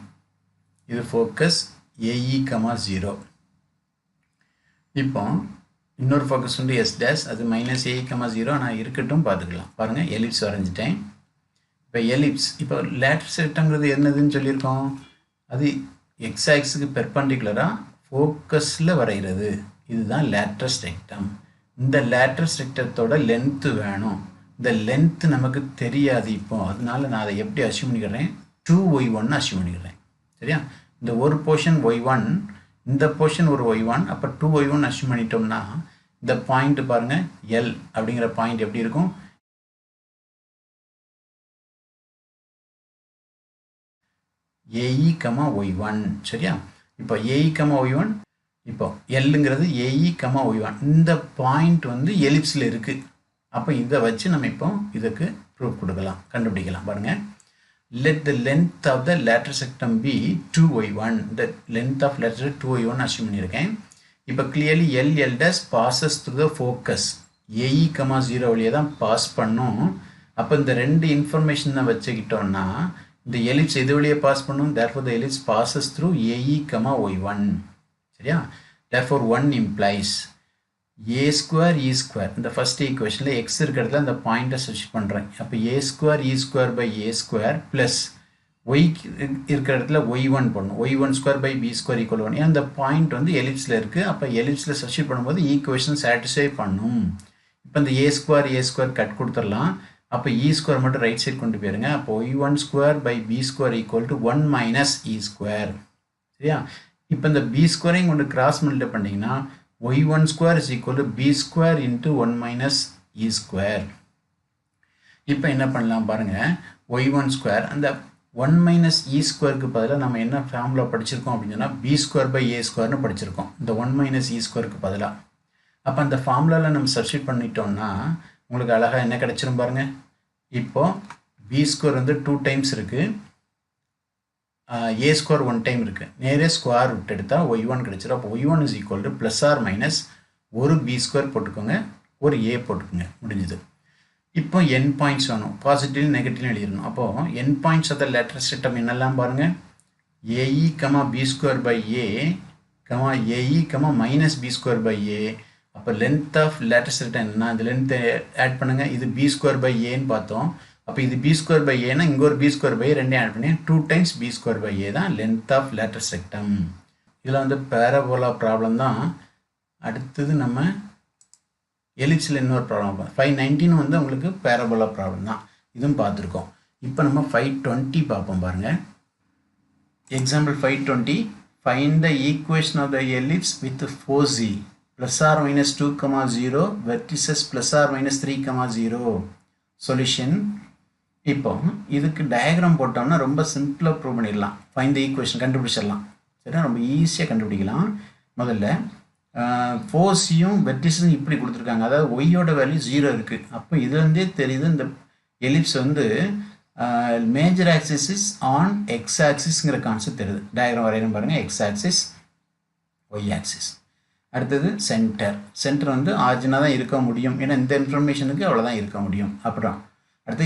S1: இது ஃபோக்கஸ் ஏஇ, 0. இப்போ இன்னொரு ஃபோக்கஸ் வந்து எஸ் டேஷ், அது மைனஸ் ஏஇ, 0. ஆனால் இருக்கட்டும், பார்த்துக்கலாம். பாருங்கள், எலிப்ஸ் வரைஞ்சிட்டேன். இப்போ எலிப்ஸ், இப்போ லேட்டரல் ரெக்டம்ங்கிறது என்னதுன்னு சொல்லியிருக்கோம்? அது எக்ஸ் ஆக்ஸுக்கு பெர்பெண்டிகுலராக ஃபோக்கஸில் வரைகிறது. இதுதான் லேட்டரல் ரெக்டம். இந்த லேட்டரல் ரெக்டத்தோட லென்த்து வேணும். இந்த லென்த்து நமக்கு தெரியாது இப்போ, அதனால நான் அதை எப்படி அசியூம் பண்ணிக்கிறேன்? 2y1 அசியூம் பண்ணிக்கிறேன். சரியா? இந்த ஒரு போர்ஷன் y1, இந்த போர்ஷன் ஒரு y1. அப்போ 2y1 அசியூம் பண்ணிட்டோம்னா இந்த பாயிண்ட் பாருங்கள், எல் அப்படிங்கிற பாயிண்ட் எப்படி இருக்கும்? AE, y1. சரியா? இப்போ ஏஇ, y1. இப்போ எல்லுங்கிறது ஏஇ, y1. இந்த பாயிண்ட் வந்து எலிப்ஸில் இருக்குது. அப்போ இதை வச்சு நம்ம இப்போ இதுக்கு ப்ரூஃப் கொடுக்கலாம், கண்டுபிடிக்கலாம். பாருங்கள், let the length of the lateral sectum be 2y1. the length of lateral 2y1 assume பண்ணியிருக்கேன். இப்போ clearly L dash passes through the focus AE, 0 வழியாக தான் பாஸ் பண்ணும். அப்போ இந்த ரெண்டு இன்ஃபர்மேஷன் தான் வச்சுக்கிட்டோம்னா இந்த எலிப்ஸ் எது வழியாக பாஸ் பண்ணும்? therefore the ellipse passes through AE, y1. சரியா? therefore 1 implies a square e square. இந்த ஃபர்ஸ்ட் ஈக்குவேஷனில் x இருக்கிறதுல அந்த பாயிண்ட்டை சப்ஸ்டிட் பண்ணுறேன். அப்போ a square e square by a square plus y இருக்கிற இடத்துல y1 பண்ணும். y1 square by b square equal 1. ஏன்னா அந்த பாயிண்ட் வந்து எலிப்ஸில் இருக்குது. அப்போ எலிப்ஸில் சப்ஸ்டிட் பண்ணும்போது ஈக்குவேஷன் சாட்டிஸ்ஃபை பண்ணும். இப்போ இந்த a square கட் கொடுத்துடலாம். அப்போ e ஸ்கொயர் மட்டும் ரைட் சைட் கொண்டு போயிருங்க. அப்போ y1 square by b square equal to 1 minus e square. சரியா? இப்போ இந்த b ஸ்கொயரையும் கொண்டு கிராஸ் மல்டிப்ளை பண்ணிங்கன்னா y1 square is equal to b square into 1 minus e square. இப்போ என்ன பண்ணலாம் பாருங்கள், y1 square அந்த 1 minus e squareக்கு பதிலாக நம்ம என்ன ஃபார்முலா படிச்சிருக்கோம் அப்படின்னு சொன்னால் b square by a squareனு படிச்சிருக்கோம். இந்த 1 minus e squareக்கு பதிலாக அப்போ அந்த ஃபார்முலாவில் நம்ம சப்ஸ்டிட் பண்ணிட்டோம்னா உங்களுக்கு அழகாக என்ன கிடைச்சிரும் பாருங்கள். இப்போது b square வந்து 2 டைம்ஸ் இருக்குது, a square 1 டைம் இருக்குது. நேரே ஸ்கொயர் ரூட் எடுத்தால் y1 கிடைச்சிடும். அப்போ y1 is equal to plus or minus ஒரு b square போட்டுக்கோங்க, ஒரு a போட்டுக்கோங்க, முடிஞ்சுது. இப்போ n பாயிண்ட்ஸ் வேணும், பாசிட்டிவ் நெகட்டிவ் எழுதிடணும். அப்போது n points of the lateral rectum என்னெல்லாம் பாருங்கள், AE, b square by a, AE, minus b square by a. அப்போ லென்த் ஆஃப் லேட்டரல் செக்டம் என்னன்னா இந்த லென்த்தை ஆட் பண்ணுங்கள். இது b square by aன்னு பார்த்தோம். அப்போ இது b square by a னா இங்கே ஒரு b square by a ரெண்டையும் ஆட் பண்ணி 2 times b square by a தான் லென்த் ஆஃப் லேட்டரல் செக்டம். இதில் வந்து பேரபோலா ப்ராப்ளம் தான். அடுத்தது நம்ம எலிப்ஸில் இன்னொரு ப்ராப்ளம் 519 வந்து உங்களுக்கு பேரபோலா ப்ராப்ளம் தான், இதுவும் பார்த்துருக்கோம். இப்போ நம்ம 520 பார்ப்போம் பாருங்கள். Example 520, find the equation of the ellipse with foci plus or minus 2, 0 vertices plus or minus 3, 0. Solution. இப்போ இதுக்கு டயக்ராம் போட்டோம்னா ரொம்ப சிம்பிளாக ப்ரூவ் பண்ணிடலாம். ஃபைண்ட் த ஈக்குவேஷன் கண்டுபிடிச்சிடலாம். சரியா? ரொம்ப ஈஸியாக கண்டுபிடிக்கலாம். முதல்ல ஃபோர்ஸையும் வெர்டிஸும் இப்படி கொடுத்துருக்காங்க. அதாவது ஒய்யோட வேல்யூ 0 இருக்குது. அப்போ இதுலேருந்தே தெரியுது இந்த எலிப்ஸ் வந்து major axis is on X ஆக்சிஸ்ங்கிற கான்செப்ட் தெரியுது. டயக்ராம் வரையணும் பாருங்கள். X axis, Y axis. அடுத்தது சென்டர் வந்து ஆர்ஜினாக தான் இருக்க முடியும், ஏன்னா இந்த இன்ஃபர்மேஷனுக்கு அவ்வளோதான் இருக்க முடியும். அப்புறம் அடுத்து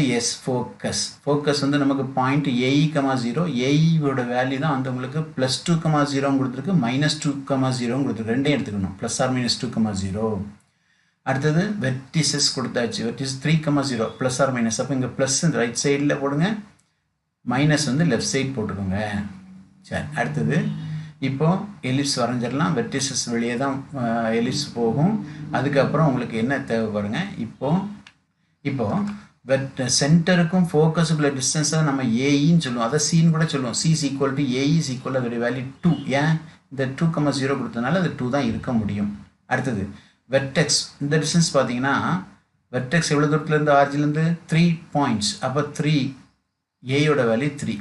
S1: ஃபோக்கஸ் வந்து நமக்கு பாயிண்ட் AE, 0. AEயோட வேல்யூ தான் வந்து உங்களுக்கு ப்ளஸ் 2, 0 கொடுத்துருக்கு, மைனஸ் 2, 0 கொடுத்துருக்கு. ரெண்டையும் எடுத்துக்கணும், ப்ளஸ் ஆர் மைனஸ் 2, 0. அடுத்தது வெர்டிசஸ் கொடுத்தாச்சு. Vertices 3, 0 plus or minus. அப்போ இங்கே ப்ளஸ் ரைட் சைடில் போடுங்க, மைனஸ் வந்து லெஃப்ட் சைட் போட்டுக்கோங்க. சரி, அடுத்தது இப்போது எலிப்ஸ் வரைஞ்சிடலாம். வெர்டிசஸ் வெளியே தான் எலிப்ஸ் போகும். அதுக்கப்புறம் உங்களுக்கு என்ன தேவை பாருங்க. இப்போது சென்டருக்கும் ஃபோக்கஸுக்குள்ள டிஸ்டன்ஸை நம்ம ஏஇன்னு சொல்லுவோம், அதை சின்னு கூட சொல்லுவோம். C is equal to a e is equal அதோடைய வேல்யூ 2. ஏன்? இந்த 2, 0 கொடுத்ததுனால அது 2 தான் இருக்க முடியும். அடுத்தது வெர்டெக்ஸ். இந்த டிஸ்டன்ஸ் பார்த்தீங்கன்னா வெர்டெக்ஸ் எவ்வளோ தூரத்துலேருந்து ஆர்ஜிலேருந்து 3 பாயிண்ட்ஸ். அப்போ 3 ஏயோட வேல்யூ 3.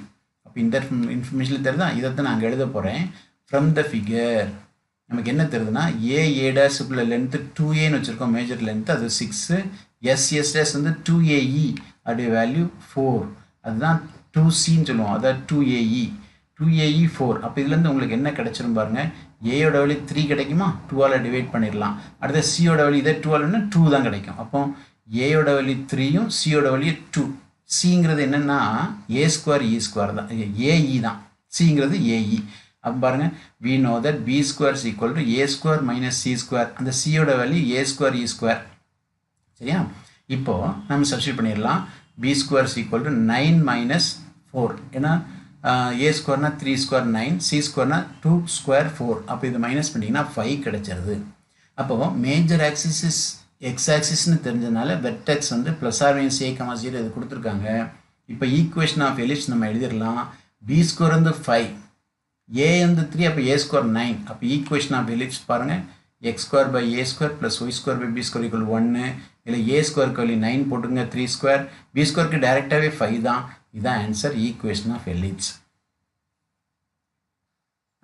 S1: அப்போ இந்த இன்ஃபர்மேஷனில் தெரியுதா? இதைத்தான் நான் அங்கே எழுத போகிறேன். ஃப்ரம் த ஃபிகர் நமக்கு என்ன தெரியுதுன்னா ஏ டேஷுக்குள்ள லென்த்து 2ஏன்னு வச்சுருக்கோம், மேஜர் லென்த்து, அது 6. எஸ் டேஷ் வந்து 2AE, அதோடைய வேல்யூ 4. அதுதான் 2Cன்னு சொல்லுவோம், அதாவது 2AE 4. அப்போ இதுலேருந்து உங்களுக்கு என்ன கிடைச்சிரும் பாருங்கள். ஏயோட வேல்யூ 3 கிடைக்குமா, 2ஆல் டிவைட் பண்ணிடலாம். அடுத்த சியோட வேல்யூ இதே 2ஆல்னா 2 தான் கிடைக்கும். அப்போ ஏயோட வேல்யூ 3யும் சியோட வேல்யூ 2. சிங்கிறது என்னென்னா A square E square தான், AE தான். சிங்கிறது AE. அப்போ பாருங்கள், we know that B square is equal to A square minus C square. அந்த சியோட value A square E square. சரியா? இப்போது நம்ம சப்ஸ்டிட் பண்ணிடலாம். B square is equal to 9 minus 4. ஏன்னா A squareனா 3 square 9, C squareனா 2 square 4. அப்போ இது மைனஸ் பண்ணிங்கன்னா 5 கிடைச்சிருது. அப்போது மேஜர் ஆக்சிஸ் இஸ் எக்ஸ் ஆக்சிஸ்ன்னு தெரிஞ்சதுனால வெர்டெக்ஸ் வந்து ப்ளஸ் ஆர் மைனஸ் A, 0 இது கொடுத்துருக்காங்க. இப்போ ஈக்குவேஷன் ஆஃப் எலிப்ஸ் நம்ம எழுதிடலாம். B ஸ்கொயர் வந்து 5, A வந்து 3, அப்போ A ஸ்கொயர் 9. அப்போ ஈக்குவேஷன் ஆஃப் எலிப்ஸ் பாருங்கள், x square by A square plus Y square by B square equal 1. இல்லை A ஸ்கொயருக்கு வேல்யூ 9 போட்டுங்க, 3 ஸ்கொயர். B ஸ்கொயருக்கு டைரெக்டாகவே 5 தான். இதுதான் ஆன்சர், ஈக்குவேஷன் ஆஃப் எலிப்ஸ்.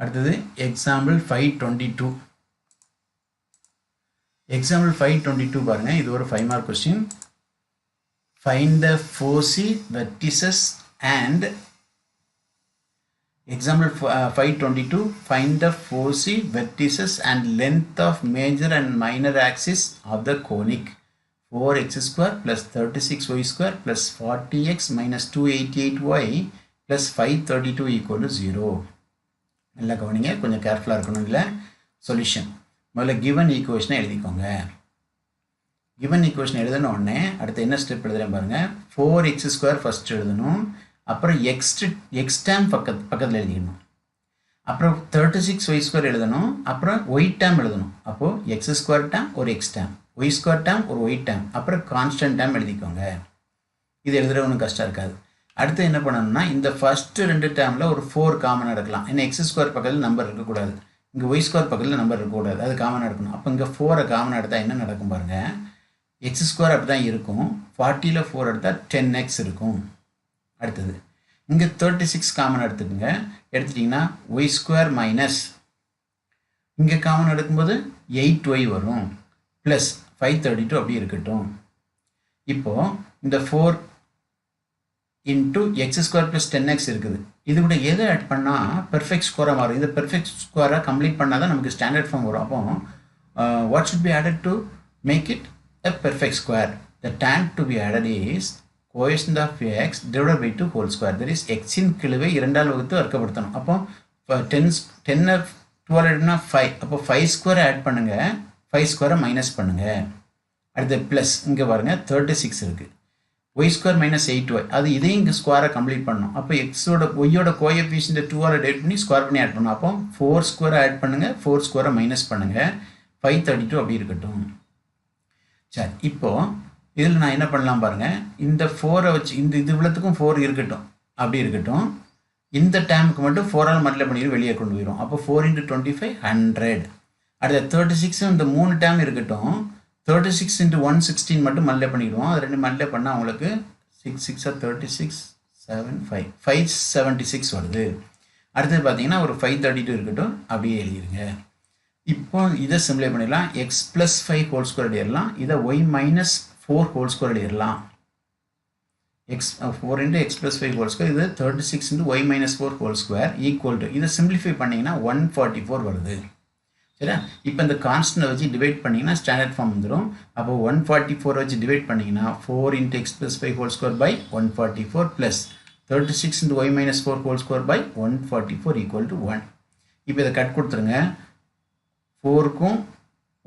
S1: அடுத்தது எக்ஸாம்பிள் 522. எக்ஸாம்பிள் 522 பாருங்க, இது ஒரு 5 mark question. Find the foci vertices and example 522, find the foci vertices and length of major and minor axis of the conic 4x square plus 36y square plus 40x minus 288y plus 532 equal to 0. நல்லா கவனிங்க, கொஞ்சம் கேர்ஃபுல்லாக இருக்கணும். இல்லை solution முதல்ல given ஈக்குவேஷனை எழுதிக்கோங்க. Given equation எழுதின உடனே அடுத்து என்ன ஸ்டெப் எழுதுறேன் பாருங்கள். 4x ஸ்கொயர் ஃபஸ்ட் எழுதணும், அப்புறம் எக்ஸ் டேம் பக்கத்தில் எழுதிக்கணும், அப்புறம் 36y ஸ்கொயர் எழுதணும், அப்புறம் ஒய் டேம் எழுதணும். அப்போது எக்ஸ் ஸ்கொயர் டேம் ஒரு x term, y square term ஒரு ஒய் டேம், அப்புறம் கான்ஸ்டன்ட் டேம் எழுதிக்கோங்க. இது எழுதுகிற ஒன்றும் கஷ்டம் இருக்காது. அடுத்து என்ன பண்ணணும்னா இந்த ஃபஸ்ட்டு 2 டேமில் ஒரு 4 காமன் எடுக்கலாம். ஏன்னா எக்ஸ் ஸ்கொயர் பக்கத்தில் நம்பர் இருக்கக்கூடாது, இங்கே ஒய் ஸ்கொயர் பக்கத்தில் நம்பர் இருக்கக்கூடாது, அது காமன் எடுக்கணும். அப்போ இங்கே 4 காமன் எடுத்தால் என்ன நடக்கும் பாருங்கள். எக்ஸ் ஸ்கொயர் அப்படி தான் இருக்கும், 40ல் 4 எடுத்தால் 10x இருக்கும். அடுத்தது இங்கே 36 காமன் எடுத்துக்கோங்க. எடுத்துட்டிங்கன்னா ஒய் ஸ்கொயர் மைனஸ் இங்கே காமன் எடுக்கும்போது 8y வரும் ப்ளஸ் 532 அப்படி இருக்கட்டும். இப்போது இந்த 4 into X square plus 10x இருக்குது. இது கூட எதை ஆட் பண்ணால் பெர்ஃபெக்ட் ஸ்கொயராக மாறும். இது பெர்ஃபெக்ட் ஸ்கொயராக கம்ப்ளீட் பண்ணால் தான் நமக்கு ஸ்டாண்டர்ட் ஃபார்ம் வரும். அப்போ what should be added to make it a perfect square? The tan to be added is coefficient of x divided by 2 whole square. That is x in கிழுவை 2ஆல் வகுத்து வர்க்கப்படுத்தணும். அப்போ 10 12 5, அப்போ 5 ஸ்கொயரை ஆட் பண்ணுங்க, 5 ஸ்கொயரை மைனஸ் பண்ணுங்க. அடுத்து ப்ளஸ் இங்கே பாருங்க 36 இருக்குது, ஒய் ஸ்கொயர் மைனஸ் 8y, அது இதையும் இங்கே ஸ்கொயரை கம்ப்ளீட் பண்ணணும். அப்போ எக்ஸோட ஒய்யோட கோஎஃபிஷியன்ட் 2ஆல் டிவைட் பண்ணி ஸ்கொயர் பண்ணி ஆட் பண்ணணும். அப்போ 4 ஸ்கொயரை ஆட் பண்ணுங்க, 4 ஸ்கொயரை மைனஸ் பண்ணுங்க, 532 அப்படி இருக்கட்டும். சரி, இப்போது இதில் நான் என்ன பண்ணலாம் பாருங்கள். இந்த 4 வச்சு இது இவ்வளோத்துக்கும் 4 இருக்கட்டும், அப்படி இருக்கட்டும். இந்த டேமுக்கு மட்டும் 4ஆல் மல்டிப்ளை பண்ணிட்டு வெளியே கொண்டு போயிடும். அப்போ 4 × 25 100. அடுத்த 36 இந்த 3 டேம் இருக்கட்டும், 36 × 116 மட்டும் மல்டிப்ளை பண்ணிடுவோம். அது 2 மல்டிப்ளை பண்ணால் அவங்களுக்கு 6 6 36 7 5 576 வருது. அடுத்தது பார்த்தீங்கன்னா ஒரு 532 இருக்கட்டும், அப்படியே எழுதிடுங்க. இப்போ இதை சிம்ப்ளை பண்ணிடலாம். எக்ஸ் ப்ளஸ் 5 ஹோல் ஸ்கொயர் எழுதிடலாம், இதை ஒய் மைனஸ் 4 ஹோல் ஸ்கொயர் எழுதிடலாம். எக்ஸ் 4 × x + 5 ஹோல் ஸ்கொயர், இது 36 × y - 4 whole square equal to, இதை சிம்பிளிஃபை பண்ணிங்கன்னா 144 வருது. சரியா? இப்போ இந்த கான்ஸ்டன்ட் வச்சு டிவைட் பண்ணிங்கன்னா ஸ்டாண்டர்ட் ஃபார்ம் வந்துடும். அப்போ 144 வச்சு டிவைட் பண்ணிங்கன்னா 4 × x + 5 whole square by 144 plus 36 × y - 4 whole square by 144 equal to 1. இப்போ இதை கட் கொடுத்துருங்க. 4க்கும்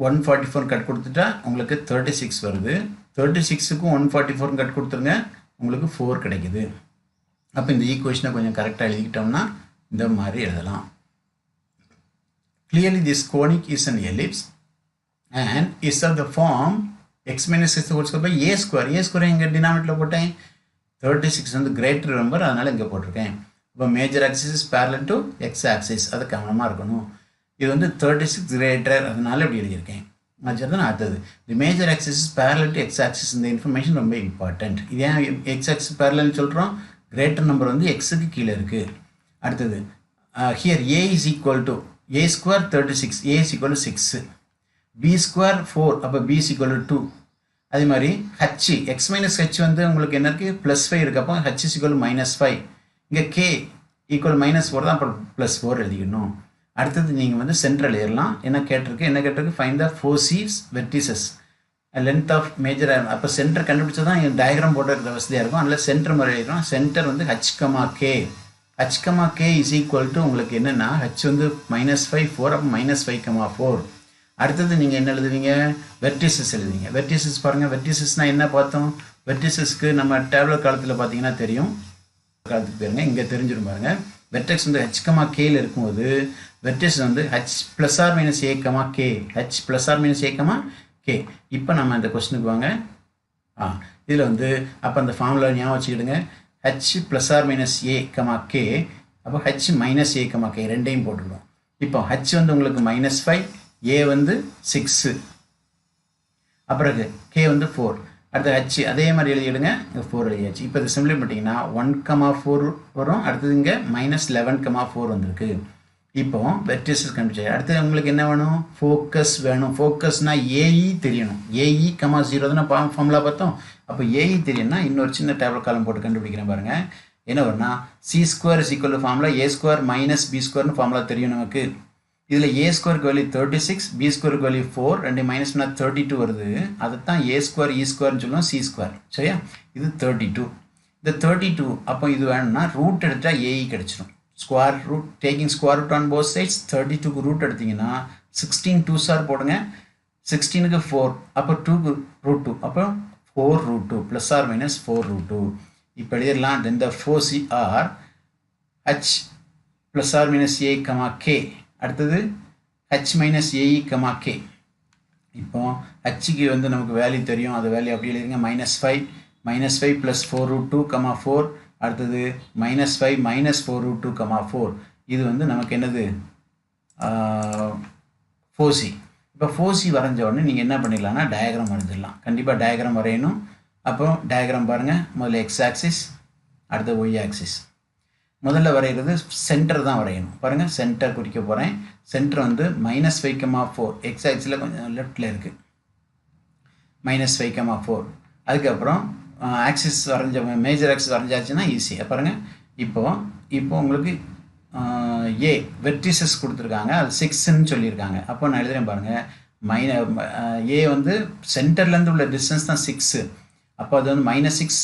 S1: 144 கட் கொடுத்துட்டா உங்களுக்கு 36 வருது. 36க்கும் 144 கட் கொடுத்துருங்க, உங்களுக்கு 4 கிடைக்குது. அப்போ இந்த ஈக்குவேஷனை கொஞ்சம் கரெக்டாக எழுதிக்கிட்டோம்னா இந்த மாதிரி எழுதலாம். Clearly this conic is an ellipse and is of the form x minus x whole square by a square. a square இங்கே டினாமினேட்டரில் போட்டேன், 36 வந்து கிரேட்டர் நம்பர், அதனால் இங்கே போட்டிருக்கேன். இப்போ major axis is parallel to X axis, அது கவனமாக இருக்கணும். இது வந்து 36 கிரேட்டர், அதனால இப்படி எழுதியிருக்கேன். அதுதான் அடுத்தது the major axis is parallel to X axis. இந்த இன்ஃபர்மேஷன் ரொம்ப இம்பார்ட்டன்ட். இது ஏன் எக்ஸ் ஆக்சிஸ் பேரலல்னு சொல்கிறோம்? கிரேட்டர் நம்பர் வந்து எக்ஸுக்கு கீழே இருக்குது. அடுத்தது here A is equal to a square 36, a is equal to 6, b square 4, அப்போ b is equal to 2. அதே மாதிரி h, x minus h வந்து உங்களுக்கு என்ன இருக்குது? +5 இருக்குது, அப்போ h is equal to -5. இங்கே k equal -4 தான், அப்போ +4 எழுதிக்கணும். அடுத்தது நீங்கள் வந்து சென்ட்ரல் எழுதலாம். என்ன கேட்டிருக்கு? Find the foci vertices length of major. அப்போ சென்டர் கண்டுபிடிச்சா தான் டயக்ராம் போட்டுறது வசதியாக இருக்கும். அதில் சென்டர் மாதிரி எழுதிடும். சென்டர் வந்து h, k. h, k is equal to உங்களுக்கு என்னென்னா h வந்து -5 4, அப்போ -5, 4. அடுத்தது நீங்கள் என்ன எழுதுவீங்க? வெர்டிசஸ் எழுதுவீங்க. வெர்டிசஸ் பாருங்கள், வெர்டிசஸ்னால் என்ன பார்த்தோம்? வெர்டிசஸ்க்கு நம்ம டேப்லெட் காலத்தில் பார்த்தீங்கன்னா தெரியும். காலத்துக்கு போயிருங்க, இங்கே தெரிஞ்சிடும் பாருங்கள். வெர்டெக்ஸ் வந்து h, kயில் இருக்கும்போது வெர்டிஸ் வந்து h + or - a, k, h + or - a, k. இப்போ நம்ம இந்த கொஸ்டினுக்கு வாங்க. இதில் வந்து அப்போ அந்த ஃபார்முலா ஞாபகம் வச்சுக்கிடுங்க. h + or - a, k, அப்போ h - a, k ரெண்டையும் போட்டுக்கிறோம். இப்போ h வந்து உங்களுக்கு -5, a வந்து 6, அப்புறம் k வந்து 4. அடுத்து h அதே மாதிரி எழுதிடுங்க, இங்கே 4 எழுதியாச்சு. இப்போ இது சிம்பிளை பண்ணிட்டீங்கன்னா 1, 4 வரும். அடுத்தது இங்கே -11, 4 வந்திருக்கு. இப்போ வெர்டிசஸ் கண்டுபிடிச்சாச்சு. அடுத்து உங்களுக்கு என்ன வேணும்? ஃபோக்கஸ் வேணும். ஃபோக்கஸ்னால் ஏஇ தெரியணும். ஏஇ கமா 0 தானே ஃபார்முலா பார்த்தோம். அப்போ ஏஇ தெரியணும்னா இன்னொரு சின்ன டேபிள் காலம் போட்டு கண்டுபிடிக்கிறேன் பாருங்கள். என்ன வரும்னா C² = formula A² - B² formula தெரியும் நமக்கு. இதில் A² வேல்யூ 36, B² வேல்யூ 4, ரெண்டு மைனஸ் பண்ணால் 32 வருது. அதைத்தான் A² E² சொல்லுவோம், C². சரியா? இது 32. இந்த 32 அப்போ இது வேணும்னா ரூட் எடுத்தால் ஏஇ கிடச்சிடும். Square root taking square root on both sides. 32க்கு ரூட் எடுத்திங்கன்னா 16 2s போடுங்க. 16க்கு 4 அப்போ 2க்கு √2 அப்போ 4√2 ± 4√2. இப்போ எழுதிடலாம். இந்த 4C are H ± A, K. அடுத்தது H - AE, K. இப்போ ஹச்சுக்கு வந்து நமக்கு வேல்யூ தெரியும். அது வேல்யூ அப்படி எழுதிங்க. -5 + 4√2, 4. அடுத்தது -5 - 4√2, 4. இது வந்து நமக்கு என்னது? 4C. இப்போ 4C வரைஞ்ச உடனே நீங்கள் என்ன பண்ணிடலாம்னா டயக்ராம் வரைஞ்சிடலாம். கண்டிப்பாக டயக்ராம் வரையணும். அப்போ டயக்ராம் பாருங்கள். முதல்ல X ஆக்சிஸ், அடுத்து Y ஆக்சிஸ். முதல்ல வரைகிறது சென்டர் தான் வரையணும். பாருங்கள், சென்டர் குறிக்க போகிறேன். சென்டர் வந்து -5, 4. X ஆக்சிஸில் கொஞ்சம் லெஃப்டில் இருக்குது. -5, 4. அதுக்கப்புறம் ஆக்சிஸ் வரைஞ்ச மேஜர் ஆக்சிஸ் வரைஞ்சாச்சுன்னா ஈஸி. பாருங்கள், இப்போ உங்களுக்கு ஏ வெர்டிசஸ் கொடுத்துருக்காங்க. அது 6ன்னு சொல்லியிருக்காங்க. அப்போ நான் எழுதுகிறேன் பாருங்கள். ஏ வந்து சென்டர்லேருந்து உள்ள டிஸ்டன்ஸ் தான் 6. அப்போ அது வந்து -6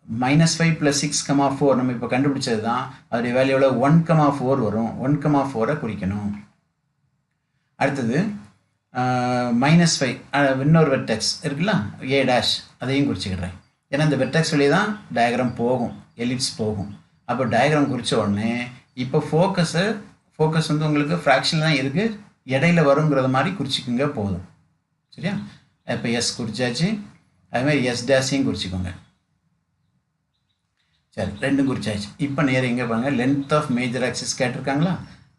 S1: -5 + 6, 4 நம்ம இப்போ கண்டுபிடிச்சது தான். அதோடைய வேல்யூவில் 1, 4 வரும். 1, 4 குறிக்கணும். அடுத்தது -5 இன்னொரு வெர்டெக்ஸ் இருக்குல்ல, A', அதையும் குறிச்சிக்கிறேன். ஏன்னா இந்த வெர்டெக்ஸ் வழியே தான் டயக்ராம் போகும், எலிப்ஸ் போகும். அப்போ டயக்ராம் குறித்த உடனே இப்போ ஃபோக்கஸ் வந்து உங்களுக்கு ஃப்ராக்ஷன் தான் இருக்குது, இடையில வருங்கிறத மாதிரி குறிச்சிக்கோங்க போதும். சரியா? இப்போ எஸ் குறிச்சாச்சு. அதுமாதிரி S' குறிச்சிக்கோங்க. சரி, ரெண்டும் குறிச்சாச்சு. இப்போ நேரம் எங்கே பாருங்கள், லென்த் ஆஃப் மேஜர் ஆக்சிஸ் கேட்டிருக்காங்களா?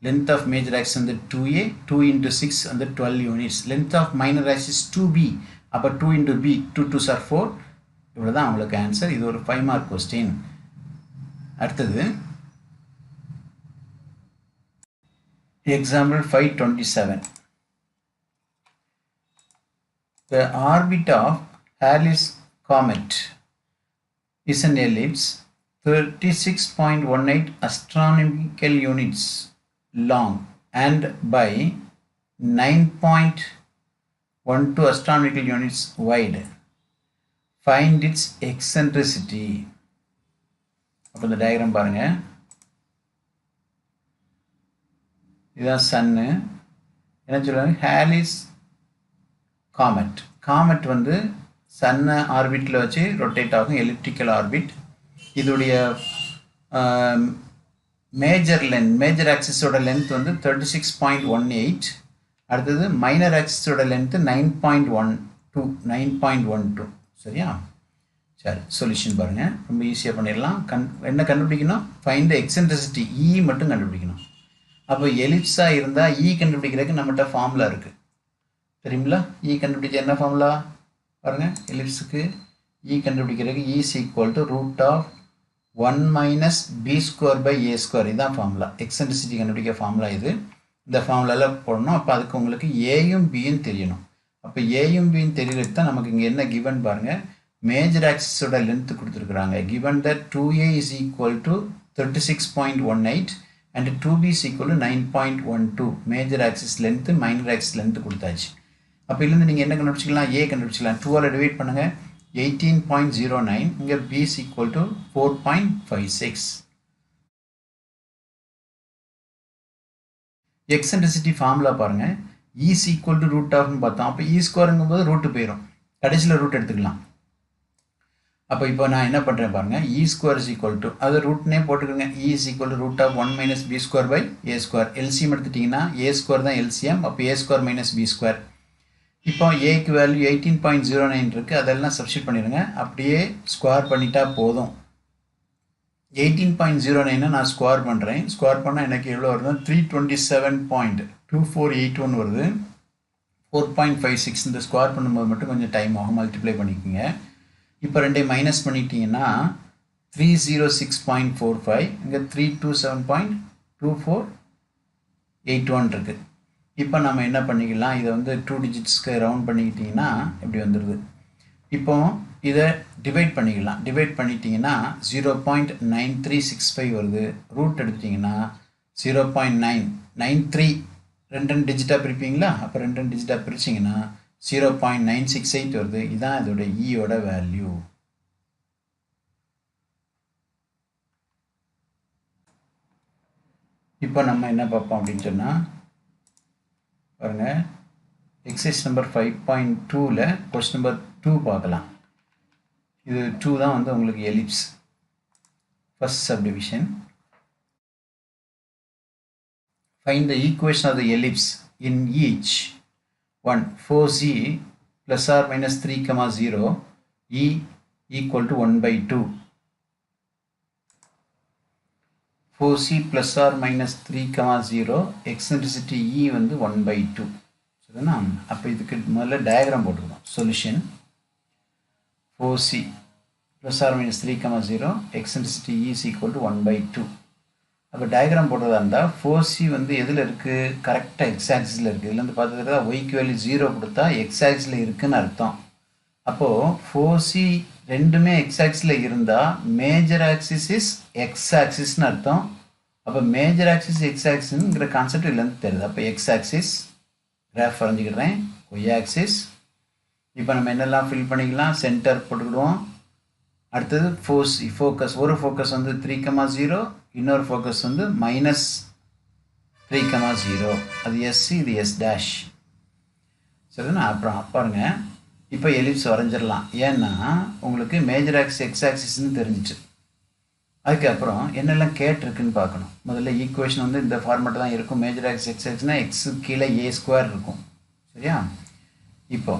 S1: லென்த் ஆஃப் மேஜர் ஆக்சிஸ் வந்து 2A, 2 × 6 வந்து 12 units. Length of minor axis 2B, அப்போ 2 × B, 2 2s are 4. இவ்வளோ தான் உங்களுக்கு ஆன்சர். இது ஒரு 5 மார்க் கொஸ்டின். அடுத்தது example 527. The orbit of Halley's comet is an ellipse 36.18 astronomical units long and by 9.12 astronomical units wide. Find its eccentricity. அப்போ இந்த diagram பாருங்க. இதுதான் சன்னு. என்ன சொல்லுவாங்க? ஹேலிஸ் காமெட். காமெட் வந்து சன்னை ஆர்பிட்டில் வச்சு ரொட்டேட் ஆகும், எலிப்டிக்கல் ஆர்பிட். இதோடைய மேஜர் ஆக்சிஸோட லென்த் வந்து 36.18. அடுத்தது மைனர் ஆக்சிஸோட லென்த்து 9.12. சரியா? சரி, சொல்யூஷன் பாருங்கள். ரொம்ப ஈஸியாக பண்ணிடலாம். என்ன கண்டுபிடிக்கணும்? Find the eccentricity. இ மட்டும் கண்டுபிடிக்கணும். அப்போ எலிப்ஸாக இருந்தால் இ கண்டுபிடிக்கிறதுக்கு நம்மகிட்ட ஃபார்முலா இருக்குது, தெரியுங்களா? இ கண்டுபிடிச்ச என்ன ஃபார்முலா பாருங்கள். எலிப்ஸுக்கு இ கண்டுபிடிக்கிறதுக்கு E = √1 - B² / A². இதுதான் ஃபார்முலா. எக்ஸென்ட்ரிசிட்டி கண்டுபிடிக்க ஃபார்முலா இது. இந்த ஃபார்முலாவில் போடணும். அப்போ அதுக்கு உங்களுக்கு ஏயும் பியும் தெரியணும். அப்போ ஏயும் பியும் தெரியறதுக்கு தான் நமக்கு இங்கே என்ன கிவன் பாருங்கள். மேஜர் ஆக்சிஸோட லென்த்து கொடுத்துருக்குறாங்க. Given that 2A = 36.18 and 2B = 9.12. Major axis length, minor axis length கொடுத்தாச்சு. அப்போ இதுலேருந்து நீங்கள் என்ன கண்டுபிடிச்சிக்கலாம்? ஏ கண்டுபிடிச்சிக்கலாம். 2ஆல் டிவைட் பண்ணுங்கள், 18.09. இங்கே B = 4.56. எக்ஸென்ட்ரிசிட்டி ஃபார்முலா பாருங்கள். E = √ன்னு பார்த்தோம். அப்போ E² போது ரூட்டு போயிடும், கடைசியில் ரூட் எடுத்துக்கலாம். அப்போ இப்போ நான் என்ன பண்ணுறேன் பாருங்கள். E² அது ரூட்னே போட்டுக்கோங்க. E = √1 - B² / A². எல்சிஎம் எடுத்துட்டிங்கன்னா A² தான் எல்சிஎம். அப்போ A² - B². இப்போ ஏக்கு வேல்யூ 18.09 இருக்குது. அதெல்லாம் சப்ஸ்டிட் பண்ணிடுங்க. அப்படியே ஸ்கொயர் பண்ணிட்டா போதும். 18.09 நான் ஸ்கொயர் பண்ணுறேன். ஸ்கொயர் பண்ணால் எனக்கு எவ்வளோ வருது? 327.2481 வருது. 4.56. இந்த ஸ்கொயர் பண்ணும்போது மட்டும் கொஞ்சம் டைம் ஆகும், மல்டிப்ளை பண்ணிக்கோங்க. இப்போ ரெண்டையும் மைனஸ் பண்ணிட்டீங்கன்னா 306.45. இங்கே 327.24 81 இருக்குது. இப்போ நம்ம என்ன பண்ணிக்கலாம், இதை வந்து 2 டிஜிட்ஸ்க்கு ரவுண்ட் பண்ணிக்கிட்டிங்கன்னா இப்படி வந்துடுது. இப்போ இதை டிவைட் பண்ணிக்கலாம். டிவைட் பண்ணிட்டீங்கன்னா 0.9365 வருது. ரூட் எடுத்துட்டிங்கன்னா 0.993 ரெண்டு டிஜிட்டாக பிரிப்பீங்களா, அப்போ ரெண்டு டிஜிட்டாக பிரிச்சிங்கன்னா 0.968 வருது. இதுதான் இதோட ஈயோட வேல்யூ. இப்போ நம்ம என்ன பார்ப்போம் அப்படின்னு சொன்னால் பாருங்கள், எக்ஸசைஸ் நம்பர் 5.2ல் கொஸ்டின் நம்பர் 2 பார்க்கலாம். இது 2 தான் வந்து உங்களுக்கு ellipse. First subdivision. Find the equation of the ellipse in each one 4c plus or minus 3 comma 0 e equal to 1/2. 4c plus or minus 3 comma 0 eccentricity e வந்து 1/2. சரிதானா? அப்போ இதுக்கு முதல்ல டயக்ராம் போட்டுக்கணும். Solution 4c plus or minus 3 comma 0 eccentricity e is equal to 1/2. அப்போ diagram போடுறதா இருந்தால் 4c வந்து எதில் இருக்குது, கரெக்டாக எக்ஸ் ஆக்சிஸில் இருக்குது. இதுலேருந்து பார்த்ததுக்கு ஒய்க்கு வேல்யூ 0 கொடுத்தா எக்ஸ் ஆக்சிஸில் இருக்குதுன்னு அர்த்தம். அப்போது 4c ரெண்டுமே எக்ஸ் ஆக்சிஸில் இருந்தால் மேஜர் ஆக்சிஸ் இஸ் எக்ஸ் ஆக்சிஸ்ன்னு அர்த்தம். அப்போ மேஜர் ஆக்சிஸ் எக்ஸ் ஆக்சிஸ்ங்கிற கான்செப்ட் இதுலேருந்து தெரியுது. அப்போ எக்ஸ் ஆக்சிஸ் கிராஃப் வரைஞ்சிக்கிறேன், ஒய் ஆக்சிஸ். இப்போ நம்ம என்னெல்லாம் ஃபில் பண்ணிக்கலாம், சென்டர் போட்டுக்கிடுவோம். அடுத்தது ஃபோக்கஸ், ஒரு ஃபோக்கஸ் வந்து 3,0, இன்னொரு ஃபோக்கஸ் வந்து -3,0. அது எஸ், இது எஸ் டேஷ். சரிதானே? அப்புறம் பாருங்க, இப்போ எலிப்ஸ் வரைஞ்சிடலாம். ஏன்னா உங்களுக்கு மேஜர் ஆக்சிஸ் எக்ஸ் ஆக்சிஸ்ன்னு தெரிஞ்சிச்சு. அதுக்கப்புறம் என்னெல்லாம் கேட்டிருக்குன்னு பார்க்கணும். முதல்ல ஈக்குவேஷன் வந்து இந்த ஃபார்மேட் தான் இருக்கும். மேஜர் ஆக்சிஸ் எக்ஸ் ஆக்சிஸ்னால் எக்ஸு கீழே a² இருக்கும். சரியா? இப்போ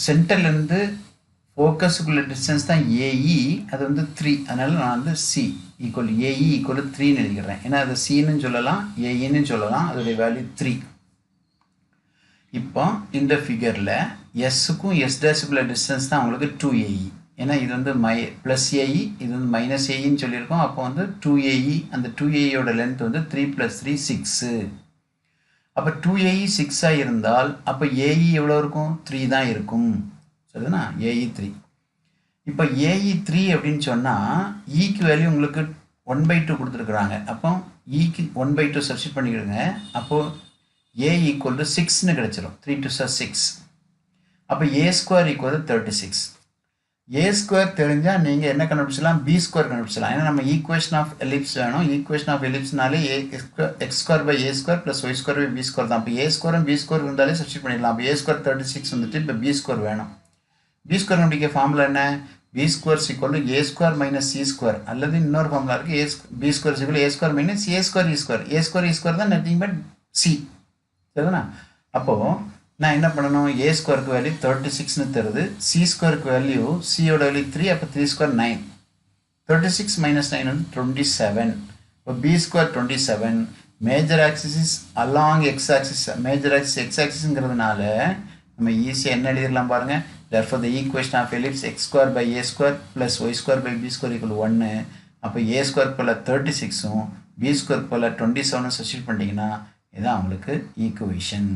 S1: சென்டர்லேருந்து ஃபோக்கஸுக்குள்ள டிஸ்டன்ஸ் தான் ஏஇ, அது வந்து 3. அதனால் நான் வந்து சி ஈக்குவல் ஏஇ ஈக்குவல் 3ன்னு எழுதிக்கிறேன். ஏன்னா அது சின்னு சொல்லலாம், ஏஇன்னு சொல்லலாம். அதோடைய வேல்யூ 3. இப்போ இந்த ஃபிகரில் எஸ்ஸுக்கும் எஸ் டேஸுக்குள்ள டிஸ்டன்ஸ் தான் உங்களுக்கு 2AE. ஏன்னா இது வந்து ப்ளஸ் ஏஇ, இது வந்து மைனஸ் ஏஇன்னு சொல்லியிருக்கோம். அப்போ வந்து 2AE, அந்த 2AEயோட லென்த் வந்து 3 + 3 6. அப்போ 2AE 6ஆக இருந்தால் அப்போ ஏஇ எவ்வளோ இருக்கும், 3 தான் இருக்கும். சரிதானா? ஏஇ 3. இப்போ ஏஇ 3 அப்படின்னு சொன்னால் ஈக்கு வேல்யூ உங்களுக்கு 1/2 கொடுத்துருக்குறாங்க. அப்போ ஈக்கு 1/2 சப்ஸ்டிட் பண்ணிக்கிடுங்க. அப்போது ஏ ஈக்குவல் டு 6ன்னு கிடச்சிரும். 3 × 2 = 6. அப்போ a² ஈக்குவல் 36. a² தெரிஞ்சால் நீங்கள் என்ன கண்டுபிடிச்சலாம், b² கண்டுபிடிச்சலாம். ஏன்னா நம்ம ஈக்குவேஷன் ஆஃப் எலிப்ஸ் வேணும். ஈக்குவேஷன் ஆஃப் எலிப்ஸ்னாலே x² + y² + b² தான். அப்போ a² b² இருந்தாலே சப்ஸ்டிட் பண்ணிடலாம். அப்போ a² 36 வந்துட்டு, இப்போ b² வேணும். b² கண்டுபிடிக்க ஃபார்முலா என்ன, b² = a² - c² அல்லது இன்னொரு ஃபார்முலா இருக்குது, b² = a² - a² e². a² தான் நத்திங் பட் c. சரிதானா? அப்போது நான் என்ன பண்ணணும், a²க்கு வேல்யூ 36ன்னு தருது, c²க்கு வேல்யூ, c-யோட வேல்யூ 3, அப்போ 3² 9. 36 - 9 வந்து 27. இப்போ b² 27. Major axis is along X axis. Major axis X ஆக்சிஸ்ங்கிறதுனால நம்ம ஈஸியாக என்ன எழுதிடலாம் பாருங்கள். Therefore the equation of ellipse x² / a² plus y² / b² = 1. அப்போ a² போல் 36ம் b² போல் 27 சப்ஸ்டிட் பண்ணிட்டீங்கன்னா இதுதான் உங்களுக்கு ஈக்குவேஷன்.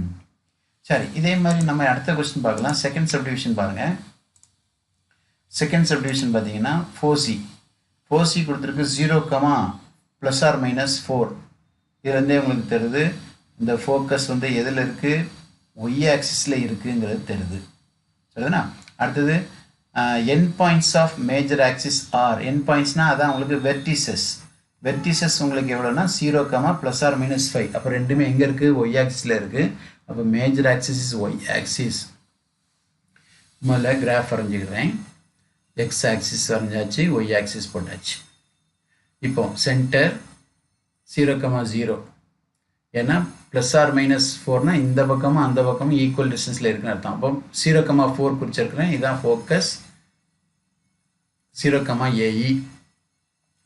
S1: சரி, இதே மாதிரி நம்ம அடுத்த கொஸ்டின் பார்க்கலாம். செகண்ட் சப்டிவிஷன் பாருங்கள். செகண்ட் சப்டிவிஷன் பார்த்தீங்கன்னா 4c கொடுத்துருக்கு 0, ±4. இதுலேருந்தே உங்களுக்கு தெரியுது இந்த ஃபோக்கஸ் வந்து எதில் இருக்குது, ஒய் ஆக்சிஸில் இருக்குங்கிறது தெரியுது. சரிதானா? அடுத்தது end points of major axis are. End பாயிண்ட்ஸ்னால் அதான் உங்களுக்கு வெர்டிசஸ் உங்களுக்கு எவ்வளோனா 0, ±5. அப்போ ரெண்டுமே எங்கே இருக்குது, ஒய் ஆக்சிஸில் இருக்குது. அப்போ major axis is Y axis. முதல்ல கிராஃப் வரைஞ்சிக்கிறேன். எக்ஸ் ஆக்சிஸ் வரைஞ்சாச்சு, ஒய் ஆக்சிஸ் போட்டாச்சு. இப்போ சென்டர் 0, 0. ஏன்னா +or -4னா இந்த பக்கமும் அந்த பக்கமும் ஈக்குவல் டிஸ்டன்ஸில் இருக்குன்னு அர்த்தம். அப்போ 0, 4 குறிச்சிருக்கிறேன். இதுதான் ஃபோக்கஸ் 0, AE.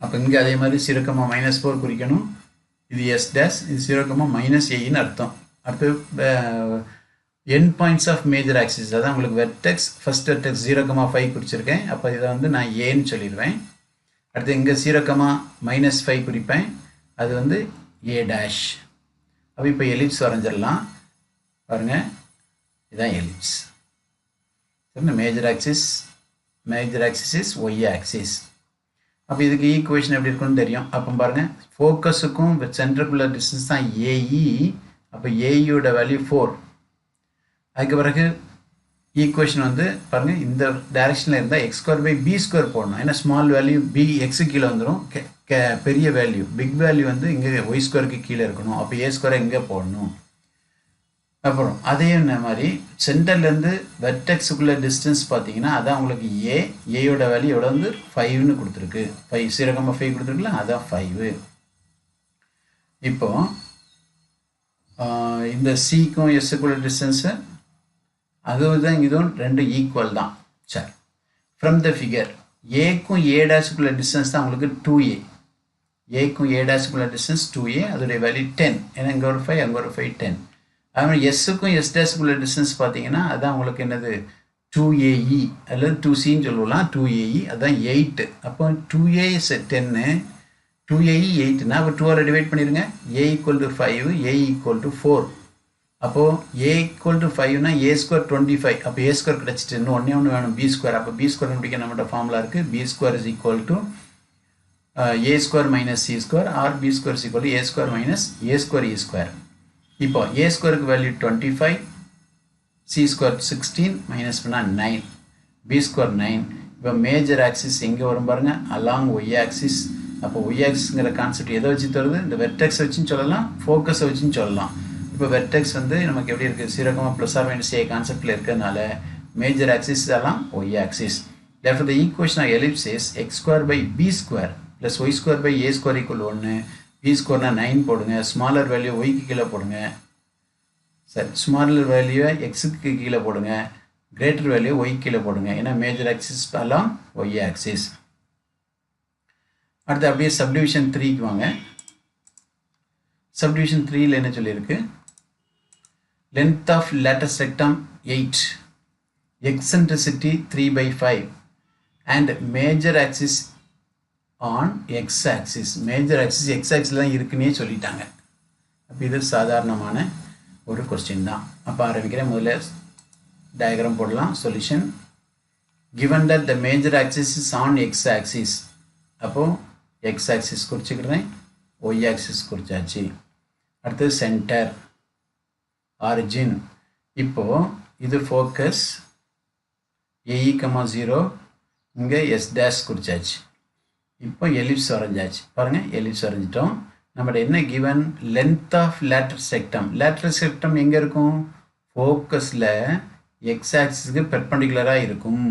S1: அப்போ இங்கே அதே மாதிரி 0, -4 குறிக்கணும். இது எஸ் டேஷ், இது 0, -AEன்னு அர்த்தம். அடுத்து end points of major axis, அதான் உங்களுக்கு வெர்டெக்ஸ். First vertex 0, 5 குறிச்சிருக்கேன். அப்போ இதை வந்து நான் ஏன்னு சொல்லிடுவேன். அடுத்து இங்கே 0, -5 குறிப்பேன். அது வந்து a'. அப்போ இப்போ எலிப்ஸ் வரைஞ்சிடலாம் பாருங்கள். இதுதான் எலிப்ஸ். சரிங்களா? Major axis is Y axis. அப்போ இதுக்கு ஈக்குவேஷன் எப்படி இருக்குன்னு தெரியும். அப்போ பாருங்கள், ஃபோக்கஸுக்கும் சென்டருக்குள்ள டிஸ்டன்ஸ் தான் ஏஇ. அப்போ ஏஇயோட வேல்யூ 4. அதுக்கு பிறகு ஈக்குவேஷன் வந்து பாருங்கள், இந்த டைரெக்ஷனில் இருந்தால் x²/b² போடணும். ஏன்னா ஸ்மால் வேல்யூ b எக்ஸு கீழே வந்துடும். பெரிய வேல்யூ பிக் வேல்யூ வந்து இங்கே y² கீழே இருக்கணும். அப்போ a² இங்கே போடணும். அப்புறம் அதே மாதிரி சென்டர்லேருந்து வெர்டெக்ஸுக்குள்ள டிஸ்டன்ஸ் பார்த்தீங்கன்னா அதான் உங்களுக்கு ஏயோட வேல்யூ எவ்வளோ வந்து 5ன்னு கொடுத்துருக்கு. 0,5 கொடுத்துருக்குல்ல, அதான் 5. இப்போ இந்த சிக்கும் எஸ்ஸுக்குள்ள டிஸ்டன்ஸு அதுதான் இதுவும் ரெண்டு ஈக்குவல் தான். சரி, ஃப்ரம் த ஃபிகர் ஏக்கும் ஏ' டிஸ்டன்ஸ் தான் உங்களுக்கு 2a. ஏக்கும் ஏ' டிஸ்டன்ஸ் 2a, அதோடைய வேல்யூ 10. ஏன்னா இங்கே ஒரு 5 அங்கே ஒரு 5, 10. அதுமாதிரி எஸ்ஸுக்கும் எஸ்' டிஸ்டன்ஸ் பார்த்தீங்கன்னா அதான் உங்களுக்கு என்னது 2ae அல்லது 2cன்னு சொல்லலாம். 2ae அதுதான் 8. அப்போ 2a is 10, 2ae 8னா அப்போ 2ஆல் டிவைட் பண்ணிடுங்க. a = 5, a = 4. அப்போது a = 5னா a² 25. அப்போ a² கிடச்சிட்டு இன்னும் ஒன்று வேணும், b². அப்போ b² கண்டுபிடிக்க நம்மகிட்ட ஃபார்முலா இருக்குது. b² = a² - c² R b² = a² - a²e². இப்போ a²க்கு வேல்யூ 25, c² 16 மைனஸ் பண்ணால் 9, b² 9. இப்போ மேஜர் ஆக்சிஸ் எங்கே வரும் பாருங்கள், அலாங் ஒய் ஆக்சிஸ். அப்போ ஒய் ஆக்சிஸ்ங்கிற கான்செப்ட் எதை வச்சு தருது? இந்த வெர்டெக்ஸை வச்சுன்னு சொல்லலாம், ஃபோக்கஸை வச்சுன்னு சொல்லலாம். இப்போ வெர்டெக்ஸ் வந்து நமக்கு எப்படி இருக்குது, 0, +or - a கான்செப்டில் இருக்கிறதுனால மேஜர் ஆக்சிஸ் எல்லாம் y axis. Therefore the equation of ellipse is x²/b² + y²/a² = 1. b²னா 9 போடுங்க. ஸ்மாலர் வேல்யூ ஒய்க்கு கீழே போடுங்க. சரி, ஸ்மாலர் வேல்யூவை எக்ஸுக்கு கீழே போடுங்க. கிரேட்டர் வேல்யூ ஒய்க்கு கீழே போடுங்க. ஏன்னா மேஜர் ஆக்சிஸ் எல்லாம் ஒய் ஆக்சிஸ். அடுத்து அப்படியே சப்டிவிஷன் 3க்கு வாங்க. சப்டிவிஷன் 3ல் என்ன சொல்லியிருக்கு? Length of latus rectum 8, eccentricity 3/5 and major axis on x axis. Major axis X axis தான் இருக்குன்னே சொல்லிட்டாங்க. அப்போ இது சாதாரணமான ஒரு கொஸ்டின் தான். அப்போ ஆரம்பிக்கிறேன். முதல்ல டயக்ராம் போடலாம். Solution given that the major axis is on x axis. அப்போது x axis குறிச்சிக்கிறேன், y axis குறிச்சாச்சு. அடுத்து சென்டர், ஆரிஜின். இப்போது இது ஃபோக்கஸ் AE, 0, இங்கே S' குறிச்சாச்சு. இப்போ எலிப்ஸ் வரைஞ்சாச்சு. பாருங்கள், எலிப்ஸ் வரைஞ்சிட்டோம். நம்மளோட என்ன given? Length of lateral rectum. Lateral rectum எங்கே இருக்கும்? ஃபோக்கஸில் எக்ஸ் ஆக்சிஸ்க்கு பெர்பெண்டிகுலராக இருக்கும்.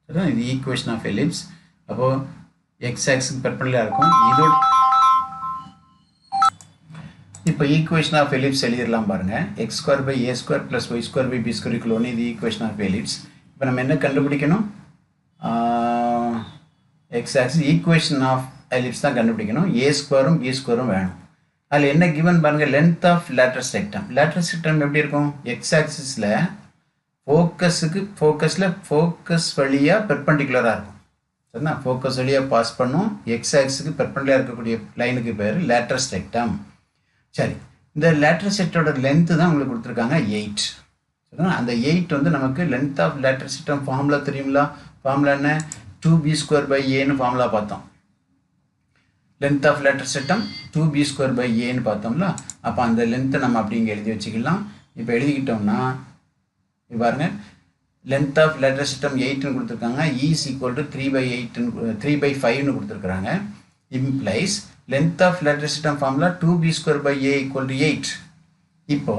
S1: சரிதான், இது ஈக்குவேஷன் ஆஃப் எலிப்ஸ். அப்போது எக்ஸ் ஆக்சிஸ்க்கு பெர்பெண்டிகுலராக இருக்கும். இதோட இப்போ ஈக்குவேஷன் ஆஃப் எலிப்ஸ் எழுதிடலாம் பாருங்கள். x²/a² + y²/b² = 1. இது ஈக்குவேஷன் ஆஃப் எலிப்ஸ். இப்போ நம்ம என்ன கண்டுபிடிக்கணும்? X axis equation of ellipse தான் கண்டுபிடிக்கணும். a²ம் b² வேணும். அதில் என்ன கிவன் பாருங்கள்? Length of lateral rectum. Lateral rectum எப்படி இருக்கும்? எக்ஸ் ஆக்சிஸில் ஃபோக்கஸில் ஃபோக்கஸ் வழியாக பெர்பெண்டிகுலராக இருக்கும். சரிண்ணா, ஃபோக்கஸ் வழியாக பாஸ் பண்ணும். எக்ஸ் ஆக்சிஸ்க்கு பெர்பெண்டிகுலராக இருக்கக்கூடிய லைனுக்கு பேர் லேட்டரல் செக்டம். சரி, இந்த லேட்டரல் செக்டோட லென்த்து தான் உங்களுக்கு கொடுத்துருக்காங்க 8. சரிங்களா, அந்த 8 வந்து நமக்கு length of lateral rectum formula தெரியுங்களா? ஃபார்முலா என்ன? 2b²/aன்னு ஃபார்முலா பார்த்தோம். லென்த் ஆஃப் லேட்டரல் செக்டம் 2b²/aன்னு பார்த்தோம்ல. அப்போ அந்த லென்த்தை நம்ம அப்படிங்க எழுதி வச்சுக்கலாம். இப்போ எழுதிக்கிட்டோம்னா பாருங்க, லென்த் ஆஃப் லேட்டரல் செக்டம் 8ன்னு கொடுத்துருக்காங்க. E = 3/5ன்னு கொடுத்துருக்குறாங்க. Implies length of lateral system formula 2b²/a = 8. இப்போ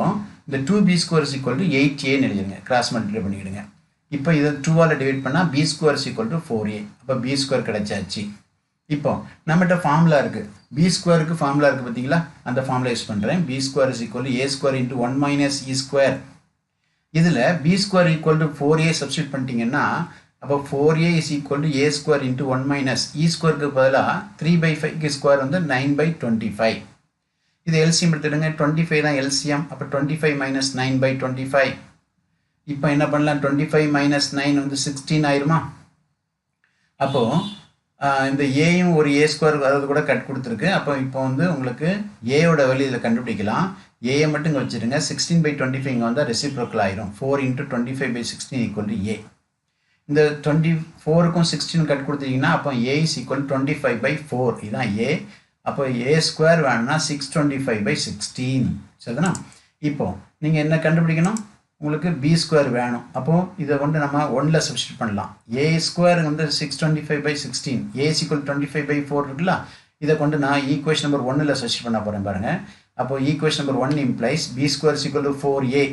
S1: இந்த 2b² = 8a எழுதிடுங்க. Cross multiply பண்ணிக்கிடுங்க. இப்போ இதை 2ஆல் டிவைட் பண்ணால் b² = 4a. அப்போ b² கிடைச்சாச்சு. இப்போ நம்மகிட்ட ஃபார்முலா இருக்குது. b²க்கு ஃபார்முலா இருக்குது பார்த்தீங்களா? அந்த ஃபார்முலா யூஸ் பண்ணுறேன். b² = a² × 1 - e². இதில் b² = 4a சப்ஸ்டியூட் பண்ணிட்டீங்கன்னா அப்போ 4a = a² × 1 - e²க்கு பதிலாக 3/5க்கு ஸ்கொயர் வந்து 9/25. இது எல்சிஎம் எடுத்துடுங்க. 25 தான் எல்சிஎம். அப்போ 25 - 9/25. இப்போ என்ன பண்ணலாம்? 25 - 9 வந்து 16 ஆயிருமா? அப்போது இந்த ஏயும் ஒரு ஏ ஸ்கொயர் அதாவது கூட கட் கொடுத்துருக்கு. அப்போ இப்போ வந்து உங்களுக்கு ஏயோட வேல்யூ இதில் கண்டுபிடிக்கலாம். ஏயை மட்டும் இங்கே வச்சுருங்க. 16/25 இங்கே வந்தால் ரெசிப்ரோக்கல் ஆயிரும். 4 × 25/16 = ஏ. இந்த 24க்கும் 16 கட் கொடுத்தீங்கன்னா அப்போ ஏ இஸ் ஈக்குவல் 25/4 இதுதான் ஏ. அப்போ ஏ ஸ்கொயர் வேணும்னா 625/16 சரிதானா? இப்போ நீங்கள் என்ன கண்டுபிடிக்கணும்? உங்களுக்கு பி ஸ்கொயர் வேணும். அப்போது இதை வந்து நம்ம 1ல் சப்ஸ்டியூட் பண்ணலாம். ஏ ஸ்கொயர் வந்து 625/16 ஏ இஸ் ஈக்குவல் 25/4 இருக்குல்ல, இதை கொண்டு நான் ஈக்குவேஷன் நம்பர் 1ல் சப்ஸ்டியூட் பண்ண போகிறேன் பாருங்கள். அப்போது equation number 1 implies b square is equal 4a.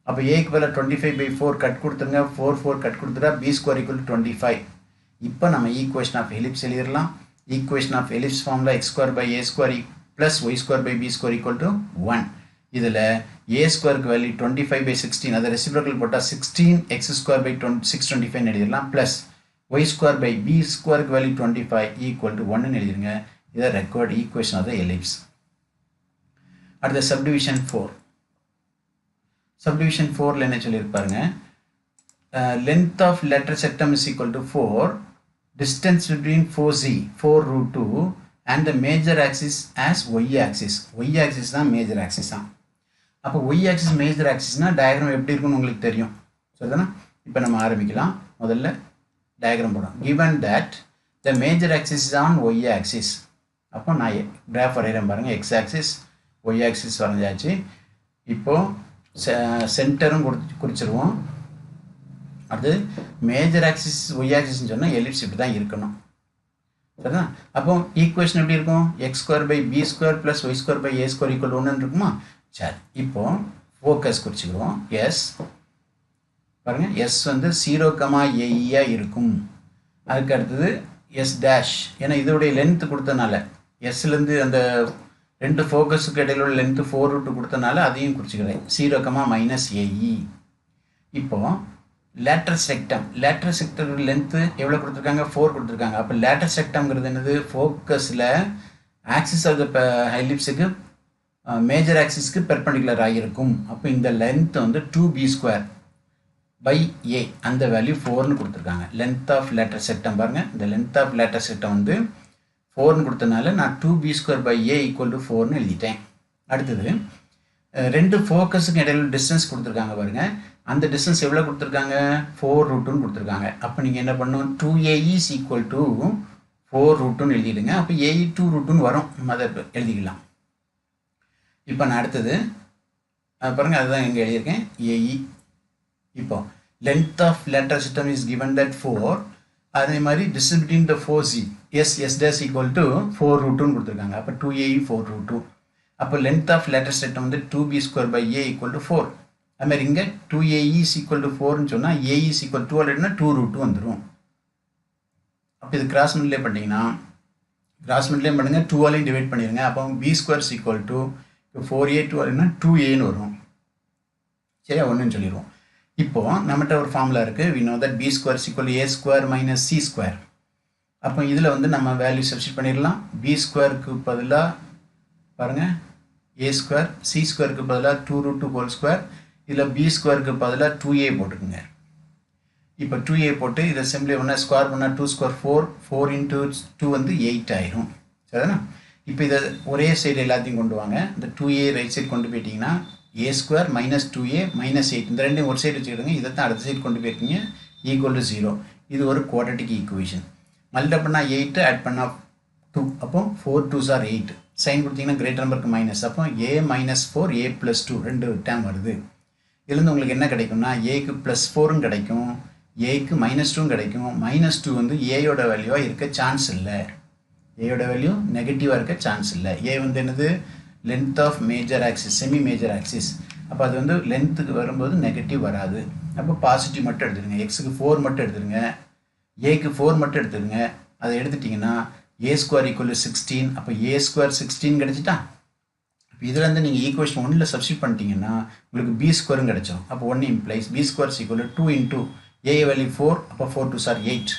S1: அப்போ ஏக்கு பதில் 25/4 கட் கொடுத்துருங்க. 4 கட் கொடுத்துட்டா பி ஸ்கொயர் ஈக்குவல் 25. இப்போ நம்ம ஈக்குவேஷன் ஆஃப் எலிப்ஸ் எழுதிடலாம். ஈக்குவேஷன் ஆஃப் எலிப்ஸ் ஃபார்மில் x²/a² + y²/b² = 1. இதில் ஏ ஸ்கொயருக்கு வேல்யூ 25/16 அதை ரெசிப்ரோக்கல் போட்டால் 16x²/625 எழுதிடலாம். ப்ளஸ் y²/b² வேல்யூ 25 = 1 எழுதிருங்க. இதை required equation of the ellipse. அடுத்த சப்டிவிஷன் 4. சப்டிவிஷன் 4ல் என்ன சொல்லியிருப்பாருங்க? Length of latus rectum is equal to 4, distance between 4√2 and the major axis as y axis. y axis தான் மேஜர் ஆக்சிஸ் தான். அப்போ y axis மேஜர் ஆக்சிஸ்னால் டயக்ராம் எப்படி இருக்குன்னு உங்களுக்கு தெரியும் சரிதானே? இப்போ நம்ம ஆரம்பிக்கலாம். முதல்ல டயக்ராம் போடும். given that the major axis is on y axis. அப்போ நான் கிராஃப் வரைகிறேன் பாருங்கள். x axis y axis வரைஞ்சாச்சு. இப்போது சென்டரும் குறிச்சிருவோம். அது மேஜர் ஆக்சிஸ் y ஆக்சிஸ்ன்னு சொன்னால் எலிப்ஸ் இப்படி தான் இருக்கணும் சரிதா? அப்போ ஈக்குவேஷன் எப்படி இருக்கும்? x²/b² + y²/a² = 1 இருக்குமா? சரி, இப்போ ஃபோக்கஸ் குறிச்சிக்கிறோம். எஸ் பாருங்கள், எஸ் வந்து 0,ae இருக்கும். அதுக்கு அடுத்தது எஸ் டேஷ், ஏன்னா இதோடைய லென்த்து கொடுத்தனால எஸ்லேருந்து அந்த ரெண்டு ஃபோக்கஸுக்கு இடையில உள்ள லென்த்து 4√2 கொடுத்தனால அதையும் குறிச்சிக்கிறேன். 0,-ae. இப்போது லேட்டர் செக்டம் லென்த்து எவ்வளோ கொடுத்துருக்காங்க? 4 கொடுத்துருக்காங்க. அப்போ லேட்டர் செக்டம்ங்கிறது என்னது? ஃபோக்கஸில் ஆக்சிஸ் ஆஃப் த எலிப்ஸுக்கு மேஜர் ஆக்சிஸ்க்கு பெர்பெண்டிகுலராக இருக்கும். அப்போ இந்த லென்த் வந்து 2b²/a அந்த வேல்யூ 4ன்னு கொடுத்துருக்காங்க. லென்த் ஆஃப் லேட்டர் செக்டம் பாருங்கள். இந்த லென்த் ஆஃப் லேட்டர் செக்டம் வந்து 4ன்னு கொடுத்தனால நான் 2b²/a = 4ன்னு எழுதிட்டேன். அடுத்தது ரெண்டு ஃபோக்கஸுக்கு இடையில டிஸ்டன்ஸ் கொடுத்துருக்காங்க பாருங்கள். அந்த டிஸ்டன்ஸ் எவ்வளோ கொடுத்துருக்காங்க? 4√2 கொடுத்துருக்காங்க. அப்போ நீங்கள் என்ன பண்ணணும்? 2ae is equal to 4√2 எழுதிடுங்க. அப்போ ae 2√2 வரும். நம்ம அதை எழுதிக்கலாம். இப்போ நான் அடுத்தது பாருங்கள், அதுதான் இங்கே எழுதியிருக்கேன் ae. இப்போ length of later system is given that 4. அதே மாதிரி distance between the 4c s dash equal to 4√2 கொடுத்துருக்காங்க. அப்போ 2ae 4√2. அப்போ லென்த் ஆஃப் லேட்டர் செக்டம் வந்து 2b²/a = 4. அதுமாதிரி இங்கே 2ae is equal to 4ன்னு சொன்னால் ae is equal to 2 2√2 வந்துடும். அப்போ இது கிராஸ் மல்டிப்ளை பண்ணிங்கன்னா பண்ணுங்கள், 2ஆலையும் டிவைட் பண்ணிடுங்க. அப்போ b² is equal to 4a 2aன்னு வரும். சரியா? 1ன்னு சொல்லிடுவோம். இப்போது நம்மகிட்ட ஒரு ஃபார்முலா இருக்குது. we know that b² is equal to a² - c². அப்போ இதில் வந்து நம்ம வேல்யூ சப்ஸ்டிட் பண்ணிடலாம். b²க்கு பதிலாக பாருங்கள் a², c²க்கு பதிலாக 2√2². இதில் b²க்கு பதிலாக 2a போட்டுக்குங்க. இப்போ 2a போட்டு இதை சிம்பிளி பண்ணால் ஸ்கொயர் பண்ணால் 2² 4, 4 × 2 வந்து 8 ஆயிரும் சரிதானே? இப்போ இதை ஒரே சைடு எல்லாத்தையும் கொண்டு வாங்க. இந்த 2a ரைட் சைடு கொண்டு போயிட்டீங்கன்னா a² - 2a - 8 இந்த ரெண்டையும் ஒரு சைடு வச்சுக்கிடுங்க. இதை தான் அடுத்த சைடு கொண்டு போயிருக்கீங்க = 0. இது ஒரு குவாட்ரட்டிக் ஈக்குவேஷன். மல்டிப்ளை பண்ணால் 8, ஆட் பண்ணால் 2. அப்போ 4 2s are 8. சைன் கொடுத்தீங்கன்னா கிரேட்டர் நம்பருக்கு மைனஸ். அப்போ a - 4 a + 2 ரெண்டு டேம் வருது. இதுலேருந்து உங்களுக்கு என்ன கிடைக்கும்னா ஏக்கு +4ம் கிடைக்கும், ஏக்கு -2ம் கிடைக்கும். -2 வந்து ஏயோட வேல்யூவாக இருக்க சான்ஸ் இல்லை. ஏயோட வேல்யூ நெகட்டிவாக இருக்க சான்ஸ் இல்லை. ஏ வந்து என்னது? Length of major axis, semi major axis. அப்போ அது வந்து லென்த்துக்கு வரும்போது நெகட்டிவ் வராது. அப்போ பாசிட்டிவ் மட்டும் எடுத்துருங்க. எக்ஸுக்கு 4 மட்டும் எடுத்துருங்க, ஏக்கு 4 மட்டும் எடுத்துருங்க. அதை எடுத்துட்டிங்கன்னா a² = 16. அப்போ a² 16 கிடச்சிட்டா. இப்போ இதில் நீங்கள் ஈக்குவேஷன் 1ல் சப்ஸ்டிட் பண்ணிட்டீங்கன்னா உங்களுக்கு b² கிடச்சிடும். அப்போ 1 implies b² is equal to 2 × a value 4. அப்போ 4 2s are 8.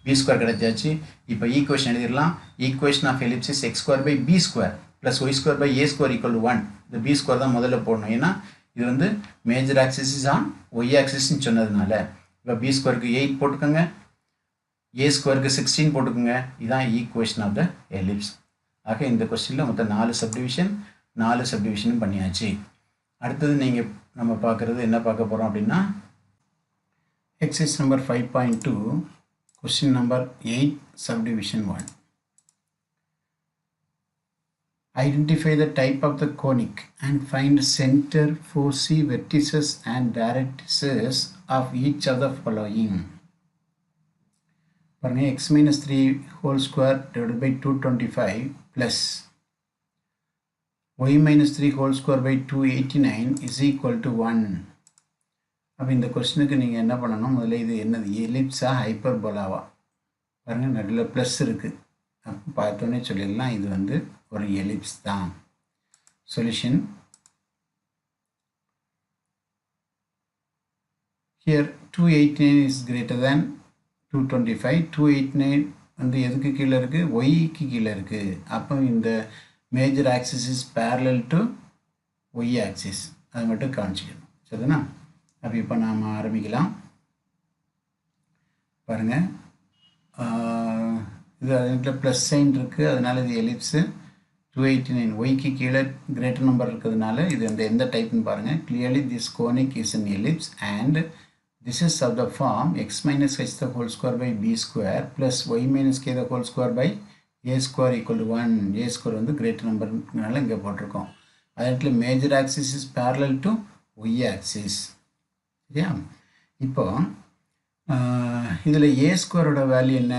S1: b² கிடச்சாச்சு. இப்போ ஈக்குவேஷன் எழுதிடலாம். Equation of ellipses x²/b² + y²/a² = 1. இந்த b² தான் முதல்ல போடணும். ஏன்னா இது வந்து மேஜர் ஆக்சிஸ் ஆன் y ஆக்சிஸ்ன்னு சொன்னதுனால. இப்போ b²க்கு 8 போட்டுக்கோங்க. ஏ ஸ்கொயருக்கு 16 போட்டுக்குங்க. இதுதான் ஈக்குவேஷன் ஆஃப் த எலிப்ஸ். ஆக இந்த கொஸ்டினில் மொத்தம் 4 சப்டிவிஷன், 4 சப்டிவிஷனும் பண்ணியாச்சு. அடுத்தது நீங்கள் நம்ம பார்க்குறது என்ன பார்க்க போகிறோம் அப்படின்னா exercise number 5.2 question number 8 subdivision 1. Identify the type of the conic and find center, foci, vertices and directrices of each of the following. பாருங்க x minus 3 whole square divided by 225 plus y minus 3 whole square by 289 is equal to 1. அப்போ இந்த கொஸ்டினுக்கு நீங்கள் என்ன பண்ணணும், முதல்ல இது என்னது, எலிப்ஸா ஹைப்பர்போலாவா? பாருங்கள் நடுவில் ப்ளஸ் இருக்குது. அப்போ பார்த்தோன்னே சொல்லிடலாம் இது வந்து ஒரு எலிப்ஸ் தான். Solution here 289 is greater than 225. 289 வந்து எதுக்கு கீழே இருக்குது, ஒய்க்கு கீழே இருக்குது. அப்போ இந்த major axis is parallel to Y axis, அது மட்டும் காமிச்சிக்கணும். சரிதானா? அப்போ இப்போ நாம் ஆரம்பிக்கலாம். பாருங்கள் இது அதில் ப்ளஸ் சைன் இருக்குது, அதனால் இது எலிப்ஸு. 289 ஒய்க்கு கீழே கிரேட்டர் நம்பர் இருக்கிறதுனால இது அந்த எந்த டைப்னு பாருங்கள். Clearly this conic is an ellipse and this is of the form x minus h the whole square by b square plus y minus k the whole square by a square equal to 1. a square வந்து greater நம்பர்னால இங்கே போட்டிருக்கோம். அதில் major axis is parallel to Y axis. சரியா? இப்போ இதில் ஏ ஸ்கொயரோட value என்ன,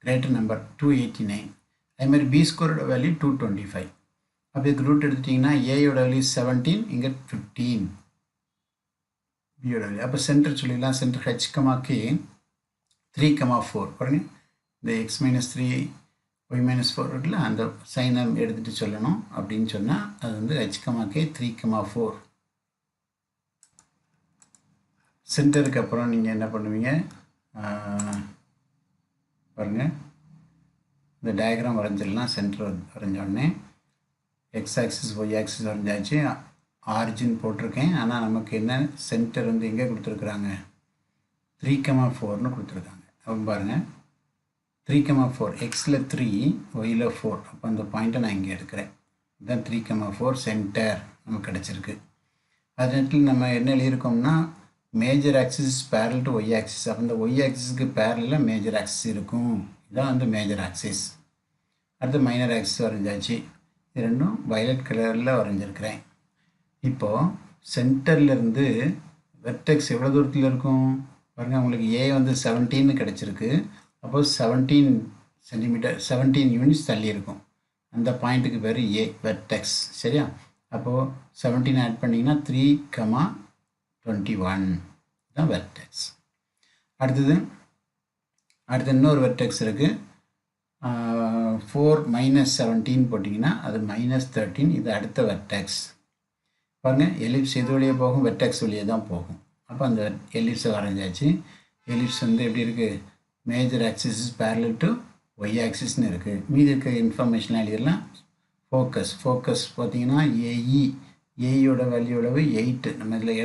S1: கிரேட்டர் நம்பர் 289. அதே மாதிரி பி ஸ்கொயரோட வேல்யூ 225. அப்போ இதுக்கு ரூட் எடுத்துட்டிங்கன்னா ஏயோட வேல்யூ 17, இங்கே 15. பியோட வேல்யூ அப்போ சென்டர் சொல்லிடலாம். Centre H comma K 3,4. பாருங்க இந்த எக்ஸ் மைனஸ் 3 ஒய் மைனஸ் 4 இருக்குல்ல, அந்த சைனை எடுத்துகிட்டு சொல்லணும். அப்படின்னு சொன்னால் அது வந்து ஹெச் கமா கே 3,4. சென்டருக்கு அப்புறம் நீங்கள் என்ன பண்ணுவீங்க, பாருங்கள் இந்த டயக்ராம் வரைஞ்சிடலாம். சென்டர் வரைஞ்சோடனே எக்ஸ் ஆக்சிஸ் ஒய் ஆக்சிஸ் வரைஞ்சாச்சு, ஆரிஜின் போட்டிருக்கேன். ஆனால் நமக்கு என்ன சென்டர் வந்து எங்கே கொடுத்துருக்குறாங்க, 3,4ன்னு கொடுத்துருக்காங்க. அப்போ பாருங்கள் 3,4 எக்ஸில் 3 ஒயில் 4. அப்போ அந்த பாயிண்ட்டை நான் இங்கே எடுக்கிறேன். இதுதான் 3,4 சென்டர் நமக்கு கிடச்சிருக்கு. அது நேரத்தில் நம்ம என்ன எழுதியிருக்கோம்னா major axis parallel to Y axis. அப்போ இந்த ஒய் ஆக்சிஸுக்கு பேரலில் மேஜர் ஆக்சிஸ் இருக்கும். இதான் வந்து மேஜர் ஆக்சிஸ். அடுத்து மைனர் ஆக்சிஸ் வரைஞ்சாச்சு. இது ரெண்டும் வயலட் கலரில் வரைஞ்சிருக்கிறேன். இப்போது சென்டர்லேருந்து வெர்டெக்ஸ் எவ்வளோ தூரத்தில் இருக்கும் பாருங்கள். உங்களுக்கு ஏ வந்து 17 கிடச்சிருக்கு. அப்போது 17 சென்டிமீட்டர் 17 யூனிட்ஸ் தள்ளி இருக்கும். அந்த பாயிண்ட்டுக்கு பேர் ஏ வெர்டெக்ஸ். சரியா? அப்போது 17 ஆட் பண்ணிங்கன்னா 3,21 தான் வெர்டெக்ஸ். அடுத்து இன்னொரு வெர்டெக்ஸ் இருக்குது. 4 - 17 போட்டிங்கன்னா அது -13. இது அடுத்த வெர்டெக்ஸ். பாருங்கள் எலிப்ஸ் எது வழியாக போகும், வெர்டெக்ஸ் வழியாக தான் போகும். அப்போ அந்த எலிப்ஸை வரைஞ்சாச்சு. எலிப்ஸ் வந்து எப்படி இருக்குது, major axis is parallel to Y ஆக்சிஸ்னு இருக்குது. மீதி இருக்க இன்ஃபர்மேஷன்லாம் எழுதிடலாம். ஃபோக்கஸ் பார்த்தீங்கன்னா ஏஇயோட வேல்யூவோடவே 8 நம்ம இதில்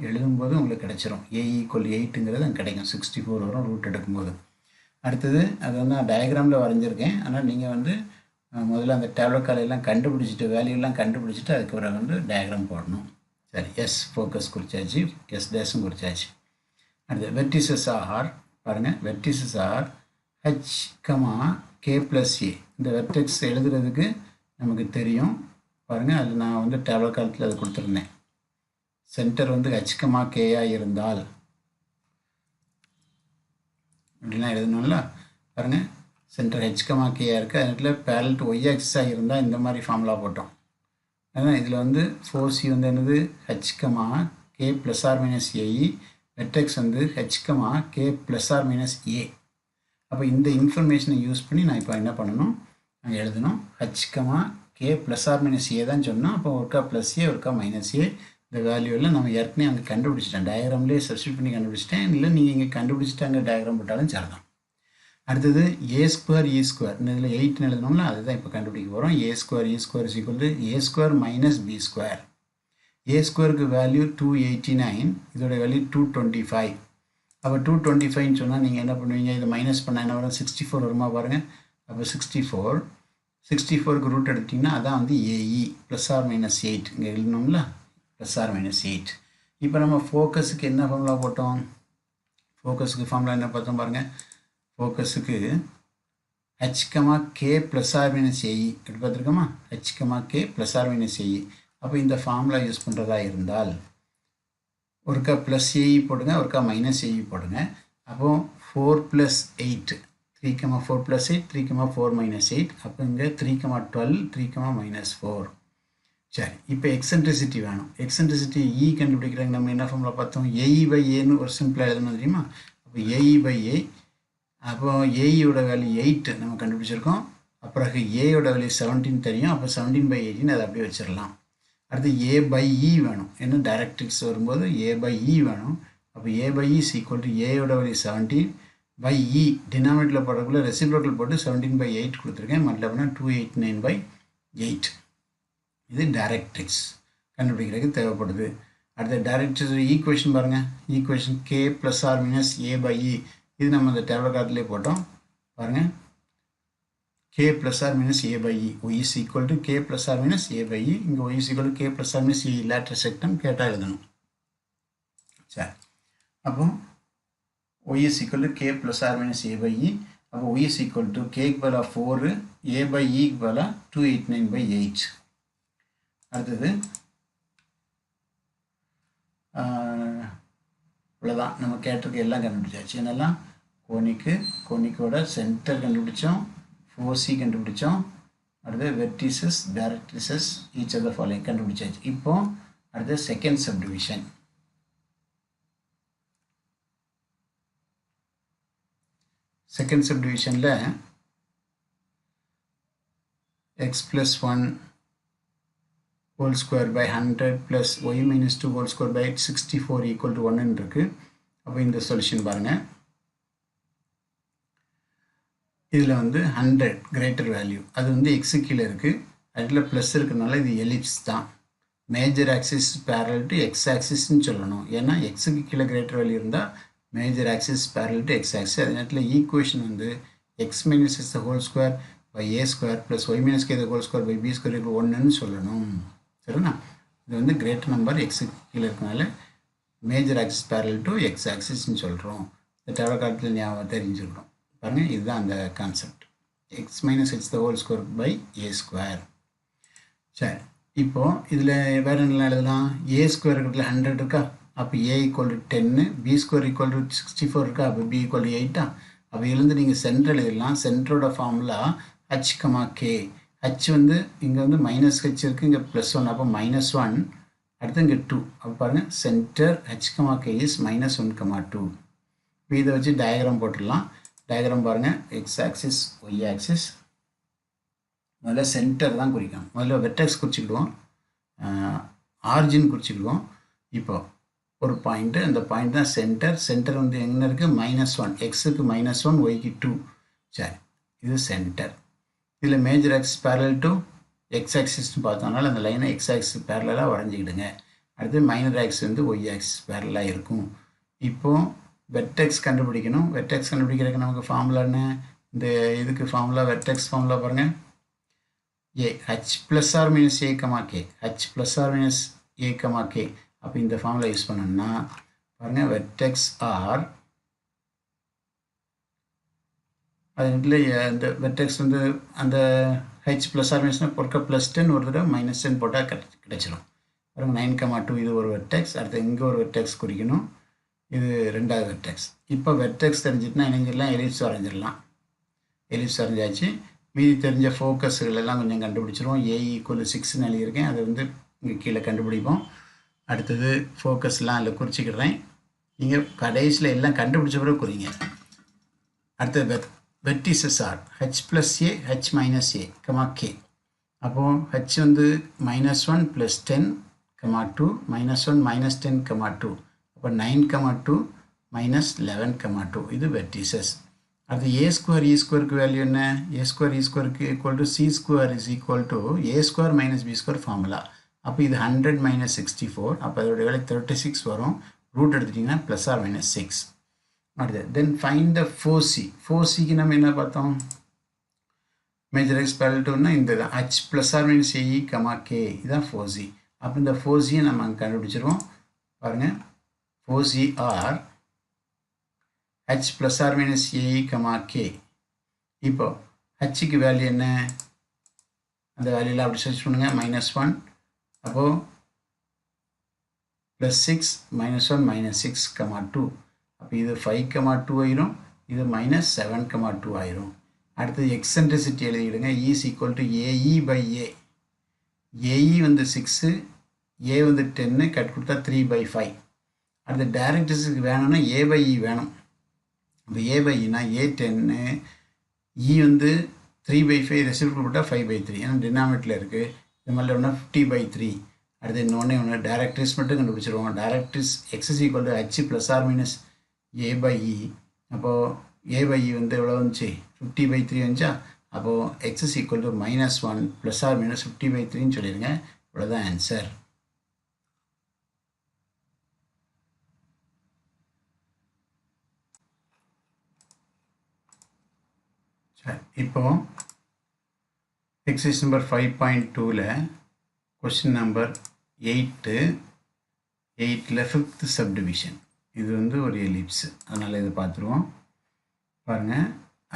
S1: எழுதும்போது உங்களுக்கு கிடச்சிரும். ஏஇ = 8ங்கிறது அங்கே கிடைக்கும். 64 வரும் ரூட் எடுக்கும்போது. அடுத்தது அது வந்து நான் டயக்ராமில் வரைஞ்சிருக்கேன். ஆனால் நீங்கள் வந்து முதல்ல அந்த டேப்லெட் காலையெல்லாம் கண்டுபிடிச்சிட்டு வேல்யூலாம் கண்டுபிடிச்சிட்டு அதுக்கப்புறம் வந்து டயக்ராம் போடணும். சரி, எஸ் ஃபோக்கஸ் குறிச்சாச்சு, எஸ் டேஸும் குறிச்சாச்சு. அடுத்து வெர்டிசஸ் ஆர் பாருங்கள். Vertices are H comma K plus A. இந்த வெர்டெக்ஸ் எழுதுறதுக்கு நமக்கு தெரியும். பாருங்கள் அது நான் வந்து டேப்லெட் காலத்தில் அது கொடுத்துருந்தேன். சென்டர் வந்து ஹெச் கமா கேயாக இருந்தால் அப்படிலாம் எழுதணும்ல. பாருங்கள் சென்டர் ஹெச் கமா கேயாக இருக்குது. அதில் பேரல் டு ஒய் ஆக்சிஸாக இருந்தால் இந்த மாதிரி ஃபார்முலா போட்டோம். அதான் இதில் வந்து 4C வந்து என்னது, H comma K plus or minus A E. Vertex வந்து H comma K plus or minus A. அப்போ இந்த இன்ஃபர்மேஷனை யூஸ் பண்ணி நான் இப்போ என்ன பண்ணணும், நாங்கள் எழுதணும். H comma K plus or minus A தான் சொன்னோம். அப்போ ஒருக்கா ப்ளஸ் ஏ ஒருக்கா மைனஸ் ஏ. இந்த வேல்யூவில் நம்ம ஏற்கனவே அங்கே கண்டுபிடிச்சிட்டேன். டயக்ராம்லேயே சப்ஸ்டியூட் பண்ணி கண்டுபிடிச்சிட்டேன். இல்லை நீங்கள் இங்கே கண்டுபிடிச்சிட்டு அங்கே டயக்ராம் போட்டாலும் சரிதான். அடுத்தது ஏ ஸ்கொயர் இ ஸ்கொயர். இதில் 8ன்னு எழுதணும்ல, அதுதான் இப்போ கண்டுபிடிக்க போகிறோம். A square E square is equal to A square minus B square. A ஸ்கொயருக்கு வேல்யூ 289, இதோட வேல்யூ 225. அப்போ 225 சொன்னால் நீங்கள் என்ன பண்ணுவீங்க, இது மைனஸ் பண்ணால் என்ன வரும், 64 வருமா பாருங்கள். அப்போ 64க்கு ரூட் எடுத்திங்கன்னா அதான் வந்து ஏஇ +or-8 இங்கே எழுதணும்ல, +or-8. இப்போ நம்ம ஃபோக்கஸுக்கு என்ன ஃபார்முலா போட்டோம், ஃபோக்கஸுக்கு ஃபார்முலா என்ன பார்த்தோம் பாருங்கள். ஃபோக்கஸுக்கு h, k +or-AE எப்படி பார்த்துருக்கோமா, h, k +or-AE. அப்போ இந்த ஃபார்முலா யூஸ் பண்ணுறதா இருந்தால் ஒருக்கா ப்ளஸ் ஏஇ போடுங்க, ஒருக்கா மைனஸ் ஏஇ போடுங்க. அப்போது 4 + 8 3, 4 + 8 3, 4 - 8. அப்போ இங்கே 3, 12 3, -4. சரி, இப்போ எக்ஸென்ட்ரிசிட்டி வேணும். எக்ஸென்ட்ரிசிட்டி இ கண்டுபிடிக்கிறாங்க. நம்ம என்ன ஃபார்முலா பார்த்தோம், ஏஇ/ஏன்னு ஒரு சிம்பிளாக எழுதணும் தெரியுமா. அப்போ ஏஇ/ஏ, அப்போ ஏஇயோட வேல்யூ 8 நம்ம கண்டுபிடிச்சிருக்கோம். அப்புறம் ஏயோட வேல்யூ 17 தெரியும். அப்போ 17/18 அதை அப்படியே வச்சிடலாம். அடுத்து a/e வேணும். என்ன டைரக்ட்ரிக்ஸ் வரும்போது a/e வேணும். அப்போ a/e = ஏயோட வேல்யூ 17/e டினாமினேட்டரில் போடக்குள்ள ரெசிப்ரோக்கல் போட்டு 17/8 கொடுத்துருக்கேன். மல்டிப்ளை பண்ணால் 289/8. இது டைரக்ட்ரிக்ஸ் கண்டுபிடிக்கிறதுக்கு தேவைப்படுது. அடுத்த டைரக்ட்ரிக்ஸ் ஈக்குவேஷன் பாருங்கள். ஈக்குவேஷன் k +or- a/e இது நம்ம இந்த டேபிள் கார்ட்லேயே போட்டோம் பாருங்கள். k +or- a/e, y = k +or- a/e. இங்கே y = k +or- e later செக்டம் கேட்டால் எழுதணும். சரி, அப்போ y = k +or- a/e. அப்போ y = k க்கு பதிலாக 4, a/e க்கு பதிலாக 289/8. அடுத்தது இவ்வளோதான். நம்ம கேட்டிருக்க எல்லாம் கண்டுபிடிச்சாச்சு. என்னெல்லாம், கோனிக்கோட சென்டர் கண்டுபிடிச்சோம், ஃபோசி கண்டுபிடிச்சோம், அடுத்து vertices, directrices, each of the following கண்டுபிடிச்சாச்சு. இப்போ அடுத்து செகண்ட் சப்டிவிஷன். செகண்ட் சப்டிவிஷனில் x + 1 whole square by 100 plus y - 2 whole square by 64 = 1 இருக்குது. அப்போ இந்த சொல்யூஷன் பாருங்கள். இதில் வந்து 100 கிரேட்டர் வேல்யூ, அது வந்து எக்ஸு கீழே இருக்குது. அதில் ப்ளஸ் இருக்கிறதுனால இது எலிப்ஸ் தான். Major axis parallel to X ஆக்சிஸ்ன்னு சொல்லணும். ஏன்னா எக்ஸுக்கு கீழே கிரேட்டர் வேல்யூ இருந்தால் major axis parallel to X axis. அதே நேரத்தில் ஈக்குவேஷன் வந்து x - x the whole square by a square plus y - k the whole square by b square = 1ன்னு சொல்லணும். சரிண்ணா, இது வந்து கிரேட்டர் நம்பர் எக்ஸுக்கு கீழே இருக்கனால major axis parallel to X ஆக்சிஸ்ன்னு சொல்கிறோம். இந்த டேபிள் கார்டில் ஞாபகம் தெரிஞ்சுக்கணும் பாருங்கள். இதுதான் அந்த concept, x - x the whole square by a square. சரி, இப்போது இதில் வேறு என்ன எழுதலாம், a square இருக்கிறதுல 100 இருக்கா. அப்போ a = 10, b square = 64 இருக்கா. அப்போ b = 8. அப்போ இதுலேருந்து நீங்கள் சென்டர் எழுதலாம். சென்டரோட ஃபார்முலா h, k. h வந்து இங்கே வந்து -h இருக்குது, இங்கே +1. அப்போ -1, அடுத்து இங்கே 2. அப்போ பாருங்கள், சென்டர் h, k இஸ் -1, 2. இப்போ இதை வச்சு டயக்ராம் போட்டுடலாம். டயக்ராம் பாருங்கள், எக்ஸ் ஆக்சிஸ், ஒய் ஆக்சிஸ். முதல்ல சென்டர் தான் குறிக்கணும். முதல்ல வெர்டெக்ஸ் குறிச்சிக்கிடுவோம், ஆரிஜின் குறிச்சிக்கிடுவோம். இப்போ ஒரு பாயிண்ட்டு, அந்த பாயிண்ட் தான் சென்டர். சென்டர் வந்து எங்கே இருக்குது, -1, எக்ஸுக்கு -1, ஒய்க்கு 2. சரி, இது சென்டர். இதில் major axis parallel to X ஆக்சிஸ்ன்னு பார்த்தோம்னால அந்த லைனை எக்ஸ் ஆக்சிஸ் பேரலாக வரைஞ்சிக்கிடுங்க. அடுத்து மைனர் ஆக்சிஸ் வந்து ஒய் ஆக்சிஸ் பேரலாக இருக்கும். இப்போது வெர்டெக்ஸ் கண்டுபிடிக்கணும். வெர்டெக்ஸ் கண்டுபிடிக்கிறதுக்கு நமக்கு ஃபார்முலா என்ன, இந்த இதுக்கு ஃபார்முலா வெர்டெக்ஸ் ஃபார்முலா பாருங்கள். h + or - a, k, h + or - a, k. அப்போ இந்த ஃபார்முலா யூஸ் பண்ணோம்னா பாருங்கள், வெர்டெக்ஸ் ஆர், அது இந்த வெர்டெக்ஸ் வந்து அந்த h + or - பொருட்கள் +10 ஒரு தடவை -10 போட்டால் கிடைச்சிடும். பாருங்கள் 9, 2 இது ஒரு வெர்டெக்ஸ். அடுத்து இங்கே ஒரு வெர்டெக்ஸ் குறிக்கணும், இது ரெண்டாவது வெர்டெக்ஸ். இப்போ வெர்டெக்ஸ் தெரிஞ்சிட்டுனா இணைஞ்சிடலாம், எலிப்ஸ் வரைஞ்சிடலாம். எலிப்ஸ் வரைஞ்சாச்சு. மீதி தெரிஞ்ச ஃபோக்கஸ்கள் எல்லாம் கொஞ்சம் கண்டுபிடிச்சிருவோம். a = 6ன்னு எழுதியிருக்கேன், அதை வந்து இங்கே கீழே கண்டுபிடிப்போம். அடுத்தது ஃபோக்கஸ்லாம் அதில் குறிச்சிக்கிறேன். நீங்கள் கடைசியில் எல்லாம் கண்டுபிடிச்ச பிறகு குறிங்க. அடுத்தது vertices R h + a, h - a, k. அப்போது h வந்து -1 + 10, 2, -1 - 10, 2. அப்போ 9, 2 -11, 2. இது வெர்டிசஸ். அடுத்து a square e squareக்கு வேல்யூ என்ன, a square e squareக்கு = c square = a square - b square formula. அப்போ இது 100 - 64. அப்போ அதோடைய வேல்யூ 36 வரும். ரூட் எடுத்துட்டிங்கன்னா +or - 6. அடுத்து தென் ஃபைண்ட் த 4C. 4Cக்கு நம்ம என்ன பார்த்தோம்? மேஜர் எக்ஸ் பேரல் டுன்னா இந்த தான் h plus or minus AE comma k இதுதான் 4C. அப்போ இந்த 4Cயை நம்ம அங்கே கண்டுபிடிச்சிருவோம். பாருங்கள் 4C or h plus or minus AE comma k. இப்போ ஹச்சுக்கு வேல்யூ என்ன? அந்த வேல்யூவில் அப்படி சர்ச் பண்ணுங்கள் -1. அப்போது +6 -1 -6 2. அப்போ இது 5 2 ஆயிரும், இது -7 2 ஆயிரும். அடுத்தது eccentricity எழுதிடுங்க. E is equal to AE by A. AE வந்து 6, A வந்து 10, கட் கொடுத்தா 3/5. அடுத்து டைரக்ட்ரிசிட்டிக்கு வேணும்னா A by E வேணும். இப்போ A by Eனா A 10, E வந்து 3/5, ரெசிப்ரோக்கல் போட்டால் 5/3. ஏன்னா டினாமினேட்டரில் இருக்குது. இது மாதிரி ஒன்றா 50/3. அடுத்து இன்னொன்று டைரக்ட்ரிஸ் மட்டும் கண்டுபிடிச்சிருவோம். Directrix x is equal to h plus or minus A by E. அப்போது A by E வந்து எவ்வளோ வந்துச்சு? 50/3 வந்துச்சா? அப்போது x is equal to -1 plus or minus 50/3ன்னு சொல்லிடுங்க. இவ்வளோதான் ஆன்சர். சரி, இப்போ எக்ஸசைஸ் நம்பர் 5.2ல் கொஸ்டின் நம்பர் 8ல் 5th சப்டிவிஷன். இது வந்து ஒரு எலிப்ஸ், அதனால் இதை பார்த்துருவோம். பாருங்கள்,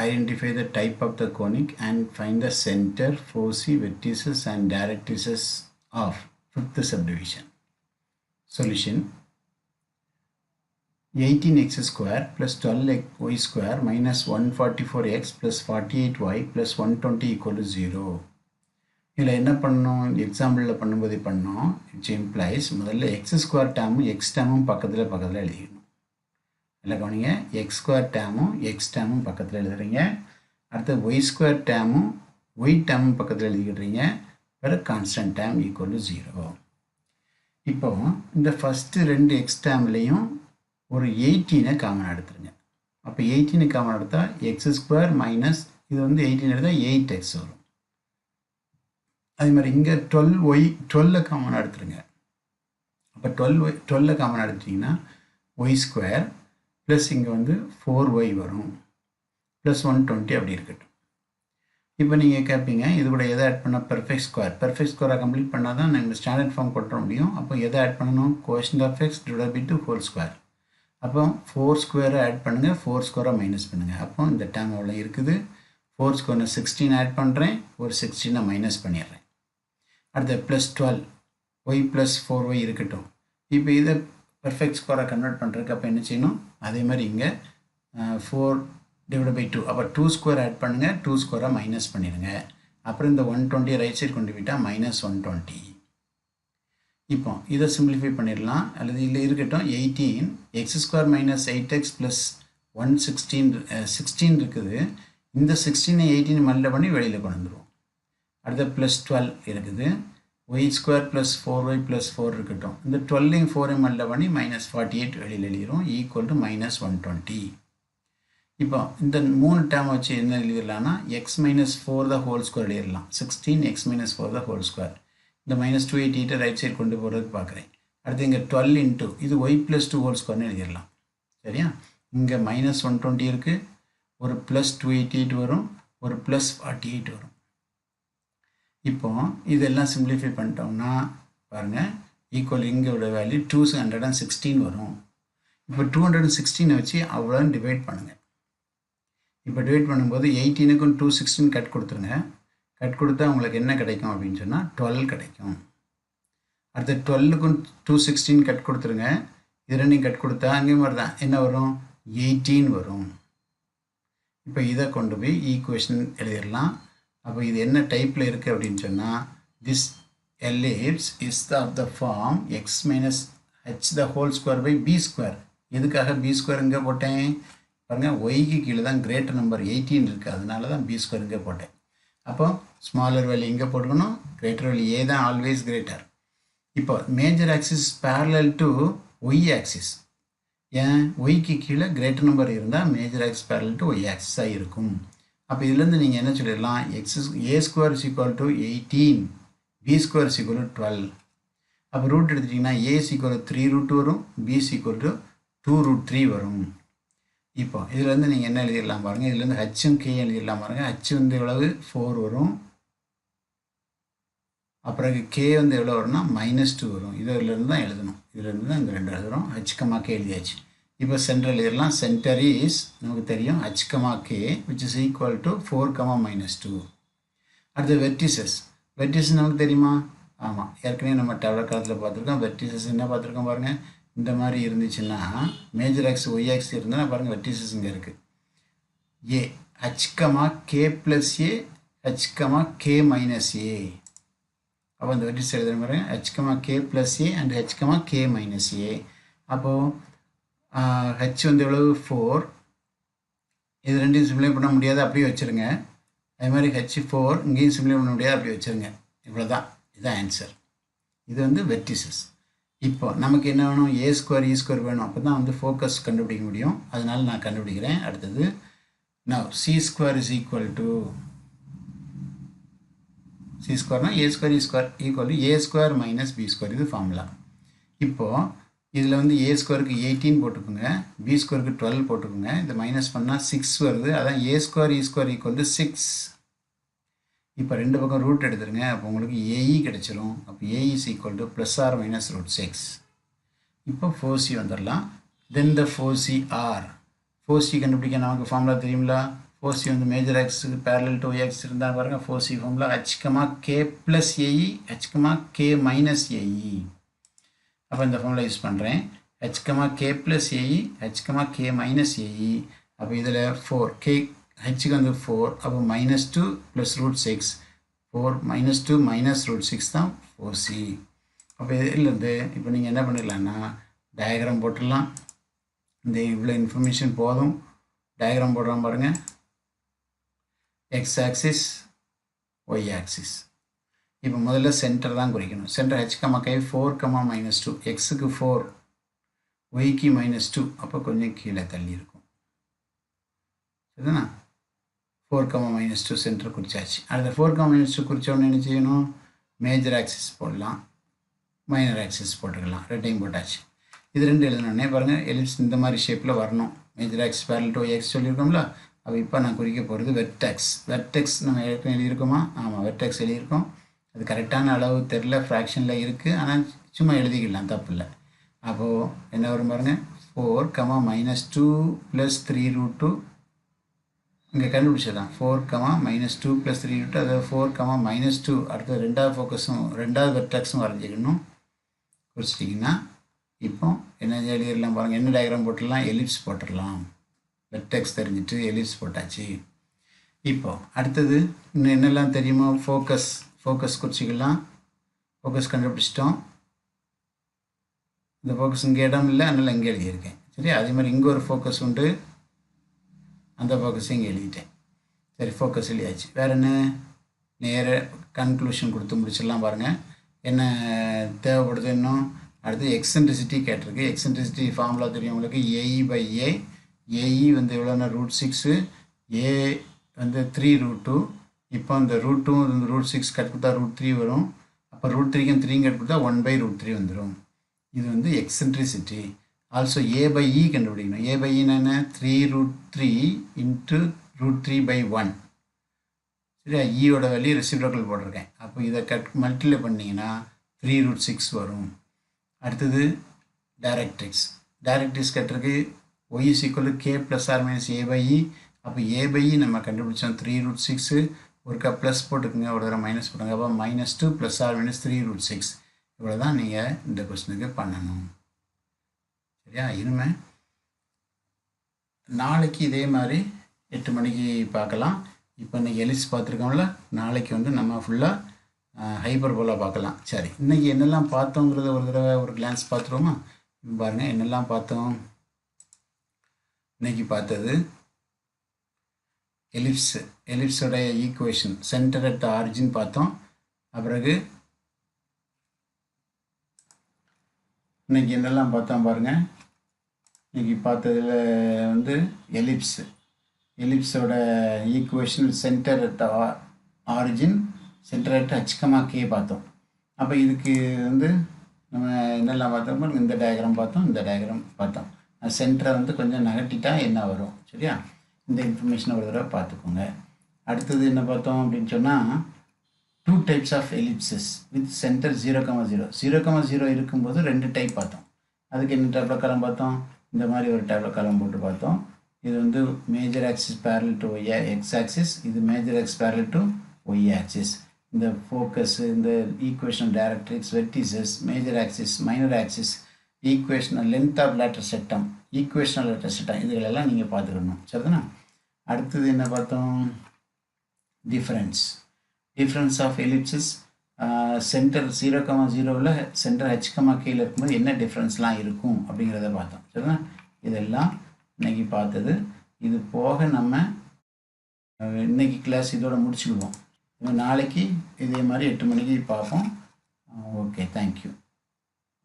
S1: identify the type of the conic and find the centre, 4C, vertices and directrices of 5th subdivision. Solution: 18x square plus 12y square minus 144x plus 48y plus 120 equal to 0. இதில் என்ன பண்ணணும்? எக்ஸாம்பிளில் பண்ணும்போது பண்ணோம். It's implies முதல்ல X square டேமும் X டேமும் பக்கத்தில் எழுதிக்கணும். இல்லை கவனிங்க, எக்ஸ் ஸ்கொயர் டேமும் எக்ஸ் டேமும் பக்கத்தில் எழுதுறீங்க. அடுத்து ஒய் ஸ்கொயர் டேமும் ஒய் டேமும் பக்கத்தில் எழுதிக்கிட்டுறீங்க. வேறு கான்ஸ்டன்ட் டேம் ஈக்குவல் டு 0. இப்போ இந்த ஃபஸ்ட்டு 2 எக்ஸ் டேம்லேயும் ஒரு 18 காமன் எடுத்துருங்க. அப்போ 18 காமன் எடுத்தால் எக்ஸ் ஸ்கொயர் மைனஸ் இது வந்து 18 எடுத்தால் 8x வரும். அதே மாதிரி இங்கே 12 காமன் எடுத்துருங்க. அப்போ 12 காமன் எடுத்துட்டிங்கன்னா ஒய் ஸ்கொயர் ப்ளஸ் இங்கே வந்து 4y வரும் ப்ளஸ் 120 அப்படி இருக்கட்டும். இப்போ நீங்கள் கேட்பீங்க, இது கூட எதை ஆட் பண்ணால் பெர்ஃபெக்ட் ஸ்கொயரை கம்ப்ளீட் பண்ணால் தான் நம்ம ஸ்டாண்டர்ட் ஃபார்ம் கொண்டு வர முடியும். அப்போ எதை ஆட் பண்ணணும்? Quotient of x divided by 2 whole square. அப்போ 4 ஸ்கொயரை ஆட் பண்ணுங்கள், 4 ஸ்கொயரை மைனஸ் பண்ணுங்கள். அப்போ இந்த டேம் எவ்வளோ இருக்குது? 4 ஸ்கொயர் 16 ஆட் பண்ணுறேன், ஒரு 16 மைனஸ் பண்ணிடுறேன். அடுத்த ப்ளஸ் 12 ஒய் ப்ளஸ் 4y இருக்கட்டும். இப்போ இதை பெர்ஃபெக்ட் ஸ்கொயரை கன்வெர்ட் பண்ணுறதுக்கு அப்போ என்ன செய்யணும்? அதே மாதிரி இங்கே 4 டிவைட் பை 2. அப்போ 2 ஸ்கொயர் ஆட் பண்ணுங்கள், 2 ஸ்கொயரை மைனஸ் பண்ணிடுங்க. அப்புறம் இந்த 120 ரைட் சைடு கொண்டு போயிட்டால் -120. இப்போ இதை சிம்பிளிஃபை பண்ணிடலாம், அல்லது இல்லை இருக்கட்டும். 18 X square minus 8x plus 16 இருக்குது. இந்த 16 18 மல்டிப்ளை பண்ணி வெளியில் கொண்டு வந்துடுவோம். அடுத்த ப்ளஸ் 12 இருக்குது. Y square plus 4y plus 4 இருக்கட்டும். இந்த 12 4 மல்டிப்ளை பண்ணி -48 வெளியில் எழுதிடும், ஈக்குவல் டு -120. இப்போ இந்த 3 டேம் வச்சு என்ன எழுதிடலாம்னா x minus 4 the whole square எழுதிடலாம். 16 x minus 4 the whole square. இந்த -288 ரைட் சைடு கொண்டு போகிறதுக்கு பார்க்குறேன். அடுத்து இங்கே 12 இன்ட்டு இது ஒய் ப்ளஸ் 2 ஹோல் ஸ்கொயர்னு எழுதிடலாம். சரியா? இங்கே -120 இருக்குது, ஒரு ப்ளஸ் 288 வரும், ஒரு ப்ளஸ் 48 வரும். இப்போ இதெல்லாம் சிம்பிளிஃபை பண்ணிட்டோம்னா பாருங்கள், ஈக்குவல் இங்கோட வேல்யூ 216 வரும். இப்போ 216 வச்சு அவ்வளோ டிவைட் பண்ணுங்கள். இப்போ டிவைட் பண்ணும்போது 18க்கும் 216 கட் கொடுத்துருங்க. கட் கொடுத்தா உங்களுக்கு என்ன கிடைக்கும் அப்படின்னு சொன்னால் 12 கிடைக்கும். அடுத்து 12க்கும் 216 கட் கொடுத்துருங்க. இது ரெண்டையும் கட் கொடுத்தா அங்கே மாதிரி தான் என்ன வரும்? 18 வரும். இப்போ இதை கொண்டு போய் ஈக்குவேஷன் எழுதிடலாம். அப்போ இது என்ன டைப்பில் இருக்குது அப்படின்னு சொன்னால், this ellipse is of the form x minus h the whole square by B square. எதுக்காக பி ஸ்கொயர் இங்கே போட்டேன் பாருங்கள், ஒய்க்கு கீழே தான் கிரேட்டர் நம்பர் 18 இருக்குது, அதனால தான் பி ஸ்கொயர் இங்கே போட்டேன். அப்போ ஸ்மாலர் வேல்யூ இங்கே போட்டுக்கணும், கிரேட்டர் வேல்யூ ஏ தான் ஆல்வேஸ் கிரேட்டர். இப்போ major axis parallel to Y axis. ஏன்? ஒய்க்கு கீழே கிரேட்டர் நம்பர் இருந்தால் major axis parallel to y ஆக்சிஸாக இருக்கும். அப்போ இதுலேருந்து நீங்கள் என்ன சொல்லிடலாம்? A square is equal to 18, b square is equal to 12. அப்போ ரூட் எடுத்துட்டிங்கன்னா a is equal to 3 root வரும், b is equal to 2 root 3 வரும். இப்போ இதுலேருந்து நீங்கள் என்ன எழுதிடலாம் பாருங்கள், இதுலேருந்து ஹச்சும் கே எழுதிடலாம் பாருங்கள். ஹச் வந்து எவ்வளவு 4 வரும், அப்புறம் கே வந்து எவ்வளோ வரும்னா -2 வரும். இதிலேருந்து தான் எழுதணும், இதுலேருந்து தான் இந்த ரெண்டு எழுதுகிறோம். ஹச்கமாக்கே எழுதியாச்சு. இப்போ சென்டர் எழுதிடலாம். சென்டர் இஸ் நமக்கு தெரியும் ஹச்கமாக்கே விச் இஸ் ஈக்குவல் டு 4, -2. அடுத்து வெர்டிசஸ். வெர்டிசஸ் நமக்கு தெரியுமா? ஆமாம், ஏற்கனவே நம்ம டெவலப் காலத்தில் பார்த்துருக்கோம். வெர்டிசஸ் என்ன பார்த்துருக்கோம் பாருங்கள், இந்த மாதிரி இருந்துச்சுன்னா மேஜர் ஆக்ஸ் ஒய் ஆக்ஸ் இருந்தால் பாருங்கள் வெர்டிசஸ் இங்கே இருக்குது. ஏ ஹச்கமாக்கே ப்ளஸ் ஏ ஹச்கமாக்கே மைனஸ் ஏ. அப்போ அந்த வெர்டிசஸ் எழுதுகிற பாருங்க, ஹச்கமாக்கே ப்ளஸ் ஏ அண்ட் ஹச்கமாக்கே மைனஸ் ஏ. அப்போது ஹச் வந்து எவ்வளவு 4, இது ரெண்டையும் சிம்ப்ளை பண்ண முடியாது, அப்படியே வச்சுருங்க. அதே மாதிரி H4 இங்கேயும் சிம்ப்ளை பண்ண முடியாது, அப்படி வச்சுருங்க. இவ்வளோதான், இதுதான் ஆன்சர். இது வந்து வெர்டிசஸ். இப்போ நமக்கு என்ன வேணும், A² E² வேணும். அப்போ தான் வந்து ஃபோக்கஸ் கண்டுபிடிக்க முடியும். அதனால நான் கண்டுபிடிக்கிறேன். அடுத்தது now C² is equal to C²னா A² E² equal to A² minus B². இது ஃபார்முலா. இப்போது இதில் வந்து A²க்கு 18 போட்டுக்கோங்க, B²க்கு 12 போட்டுக்கோங்க. இந்த மைனஸ் பண்ணால் 6 வருது. அதான் A² E² equal to 6. இப்போ ரெண்டு பக்கம் ரூட் எடுத்துருங்க. அப்போ உங்களுக்கு AE கிடச்சிரும். அப்போ AE is equal to +or-√6. இப்போ 4C வந்துடலாம். தென் த 4CR. 4C கண்டுபிடிக்க நமக்கு ஃபார்முலா தெரியுங்களா? 4C வந்து மேஜர் ஆக்ஸுக்கு பேரலல் டு எக்ஸ் இருந்தால் பாருங்கள். 4C formula H, K + AE H, K - AE. அப்போ இந்த ஃபார்முலா யூஸ் பண்ணுறேன். H, K + AE H, K - AE. அப்போ இதில் 4 K ஹெச்சுக்கு வந்து 4, அப்போ -2 + √6. 4 -2 - √6 தான் 4C. அப்போ இதிலேருந்து இப்போ நீங்கள் என்ன பண்ணிடலான்னா டயக்ராம் போட்டுடலாம். இந்த இவ்வளோ இன்ஃபர்மேஷன் போதும். டயக்ராம் போடுறோம் பாருங்கள். X axis Y axis. இப்போ முதல்ல சென்டர் தான் குறிக்கணும். Centre H, K 4, -2. எக்ஸுக்கு 4, ஒய்க்கு -2. அப்போ கொஞ்சம் கீழே தள்ளி இருக்கும். சரிதானா? 4, -2 சென்டர் குறிச்சாச்சு. அடுத்த 4, -2 குறித்தோன்னு என்ன செய்யணும், மேஜர் ஆக்சிஸ் போடலாம், மைனர் ஆக்சிஸ் போட்டுக்கலாம். ரெண்டையும் போட்டாச்சு. இது ரெண்டு எழுதணுன்னே பாருங்கள், எலிப்ஸ் இந்த மாதிரி ஷேப்பில் வரணும். Major axis parallel to x சொல்லியிருக்கோம்ல. அப்போ இப்போ நான் குறிக்க போகிறது வெர்டெக்ஸ். வெர்டெக்ஸ் நம்ம ஏற்கனவே எழுதியிருக்கோமா? ஆமாம், வெர்டெக்ஸ் எழுதியிருக்கோம். அது கரெக்டான அளவு தெரில, ஃப்ராக்ஷனில் இருக்குது. ஆனால் சும்மா எழுதிக்கலாம், தப்பு இல்லை. அப்போது என்ன வரும் பாருங்கள், 4, -2 + 3√2. இங்கே கண்டுபிடிச்சதான் 4, -2 + 3√2. அதாவது 4, -2. அடுத்தது ரெண்டாவது ஃபோக்கஸும் ரெண்டாவது வெர்டெக்ஸும் வரைஞ்சிக்கணும். குறிச்சிட்டிங்கன்னா இப்போ என்ன எழுதிடலாம் பாருங்கள். என்ன டயக்ராம் போட்டுடலாம், எலிப்ஸ் போட்டுடலாம். வெர்டெக்ஸ் தெரிஞ்சுட்டு எலிப்ஸ் போட்டாச்சு. இப்போ அடுத்தது இன்னும் என்னெல்லாம் தெரியுமோ, ஃபோக்கஸ் குறிச்சிக்கலாம். ஃபோக்கஸ் கண்டுபிடிச்சிட்டோம். இந்த ஃபோக்கஸ் இங்கே இடம் இல்லை, அதனால் இங்கே எழுதியிருக்கேன். சரி, அதே மாதிரி இங்கே ஒரு ஃபோக்கஸ் உண்டு, அந்த ஃபோக்கஸை இங்கே எழுதிட்டேன். சரி, ஃபோக்கஸ் எழுதியாச்சு. வேறு என்ன, நேர கன்க்ளூஷன் கொடுத்து முடிச்சிடலாம் பாருங்கள். என்ன தேவைப்படுது இன்னும். அடுத்து எக்ஸென்ட்ரிசிட்டி கேட்டிருக்கு. எக்ஸென்ட்ரிசிட்டி ஃபார்முலா தெரியும் உங்களுக்கு, AE/A. AE வந்து எவ்வளோன்னா √6, A வந்து 3√2. இப்போ இந்த √2 இந்த √6 கட் கொடுத்தா √3 வரும். அப்போ √3க்கும் 3 கட் கொடுத்தா 1/√3 வந்துடும். இது வந்து எக்ஸென்ட்ரிசிட்டி. ஆல்சோ A/E கண்டுபிடிக்கணும். A/E என்ன, 3√3 × √3/1. சரியா? ஈயோட வேல்யூ ரெசிப்ரோக்கல் போட்டிருக்கேன். அப்போ இதை மல்டிப்ளை பண்ணிங்கன்னா 3√6 வரும். அடுத்தது டைரக்ட்ரிக்ஸ். டைரக்ட்ரிக்ஸ் கட்டுறதுக்கு y is equal to K + or - A/E. அப்போ A/E நம்ம கண்டுபிடிச்சோம் 3√6. ஒருக்கா ப்ளஸ் போட்டுக்குங்க, ஒரு தடவை மைனஸ் போட்டுங்க. அப்போ -2 + or - 3√6. இவ்வளோ தான் நீங்கள் இந்த கொஸ்டினுக்கு பண்ணணும். சரியா? இனிமே நாளைக்கு இதே மாதிரி 8 மணிக்கு பார்க்கலாம். இப்போ இன்றைக்கி எலிப்ஸ் பார்த்துருக்கோம்ல, நாளைக்கு வந்து நம்ம ஃபுல்லாக ஹைப்பர்போலா பார்க்கலாம். சரி, இன்றைக்கி என்னெல்லாம் பார்த்தோங்கிறத ஒரு தடவை ஒரு கிளான்ஸ் பார்த்துருவோமா? பாருங்கள் என்னெல்லாம் பார்த்தோம். இன்றைக்கி பார்த்தது எலிப்ஸோட equation, centre at the origin பார்த்தோம். அப்புறகு இன்றைக்கி என்னெல்லாம் பார்த்தோம் பாருங்கள். இன்றைக்கி பார்த்ததில் வந்து எலிப்ஸோட equation, centre at the origin, centre at H, K பார்த்தோம். அப்போ இதுக்கு வந்து நம்ம என்னெல்லாம் பார்த்தோம் பாருங்கள். இந்த டயக்ராம் பார்த்தோம், இந்த டயக்ராம் பார்த்தோம். சென்டரை வந்து கொஞ்சம் நகட்டிட்டா என்ன வரும், சரியா? இந்த இன்ஃபர்மேஷனை ஒரு தடவை பார்த்துக்கோங்க. அடுத்தது என்ன பார்த்தோம் அப்படின்னு சொன்னால், 2 types of ellipses with centre 0,0. 0,0 இருக்கும்போது 2 டைப் பார்த்தோம். அதுக்கு என்ன டேப்லெட் காலம் பார்த்தோம், இந்த மாதிரி ஒரு டேப்லெட் காலம் போட்டு பார்த்தோம். இது வந்து major axis parallel to x axis, இது major axis parallel to y axis. இந்த ஃபோக்கஸ், இந்த equation directrix, vertices, major axis, minor axis, equational length of latus rectum, equational latus rectum, இதுகளெல்லாம் நீங்கள் பார்த்துக்கணும், சரிதானே? அடுத்தது என்ன பார்த்தோம், டிஃப்ரென்ஸ் ஆஃப் எலிப்சிஸ். சென்டர் 0,0வில் சென்டர் ஹெச்கமாக்கையில் இருக்கும்போது என்ன டிஃப்ரென்ஸ்லாம் இருக்கும் அப்படிங்கிறத பார்த்தோம், சரிங்களா? இதெல்லாம் இன்னைக்கு பார்த்தது. இது போக நம்ம இன்னைக்கு கிளாஸ் இதோட முடிச்சுக்குவோம். நாளைக்கு இதே மாதிரி 8 மணிக்கு பார்ப்போம். Okay, thank you,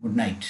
S1: good night.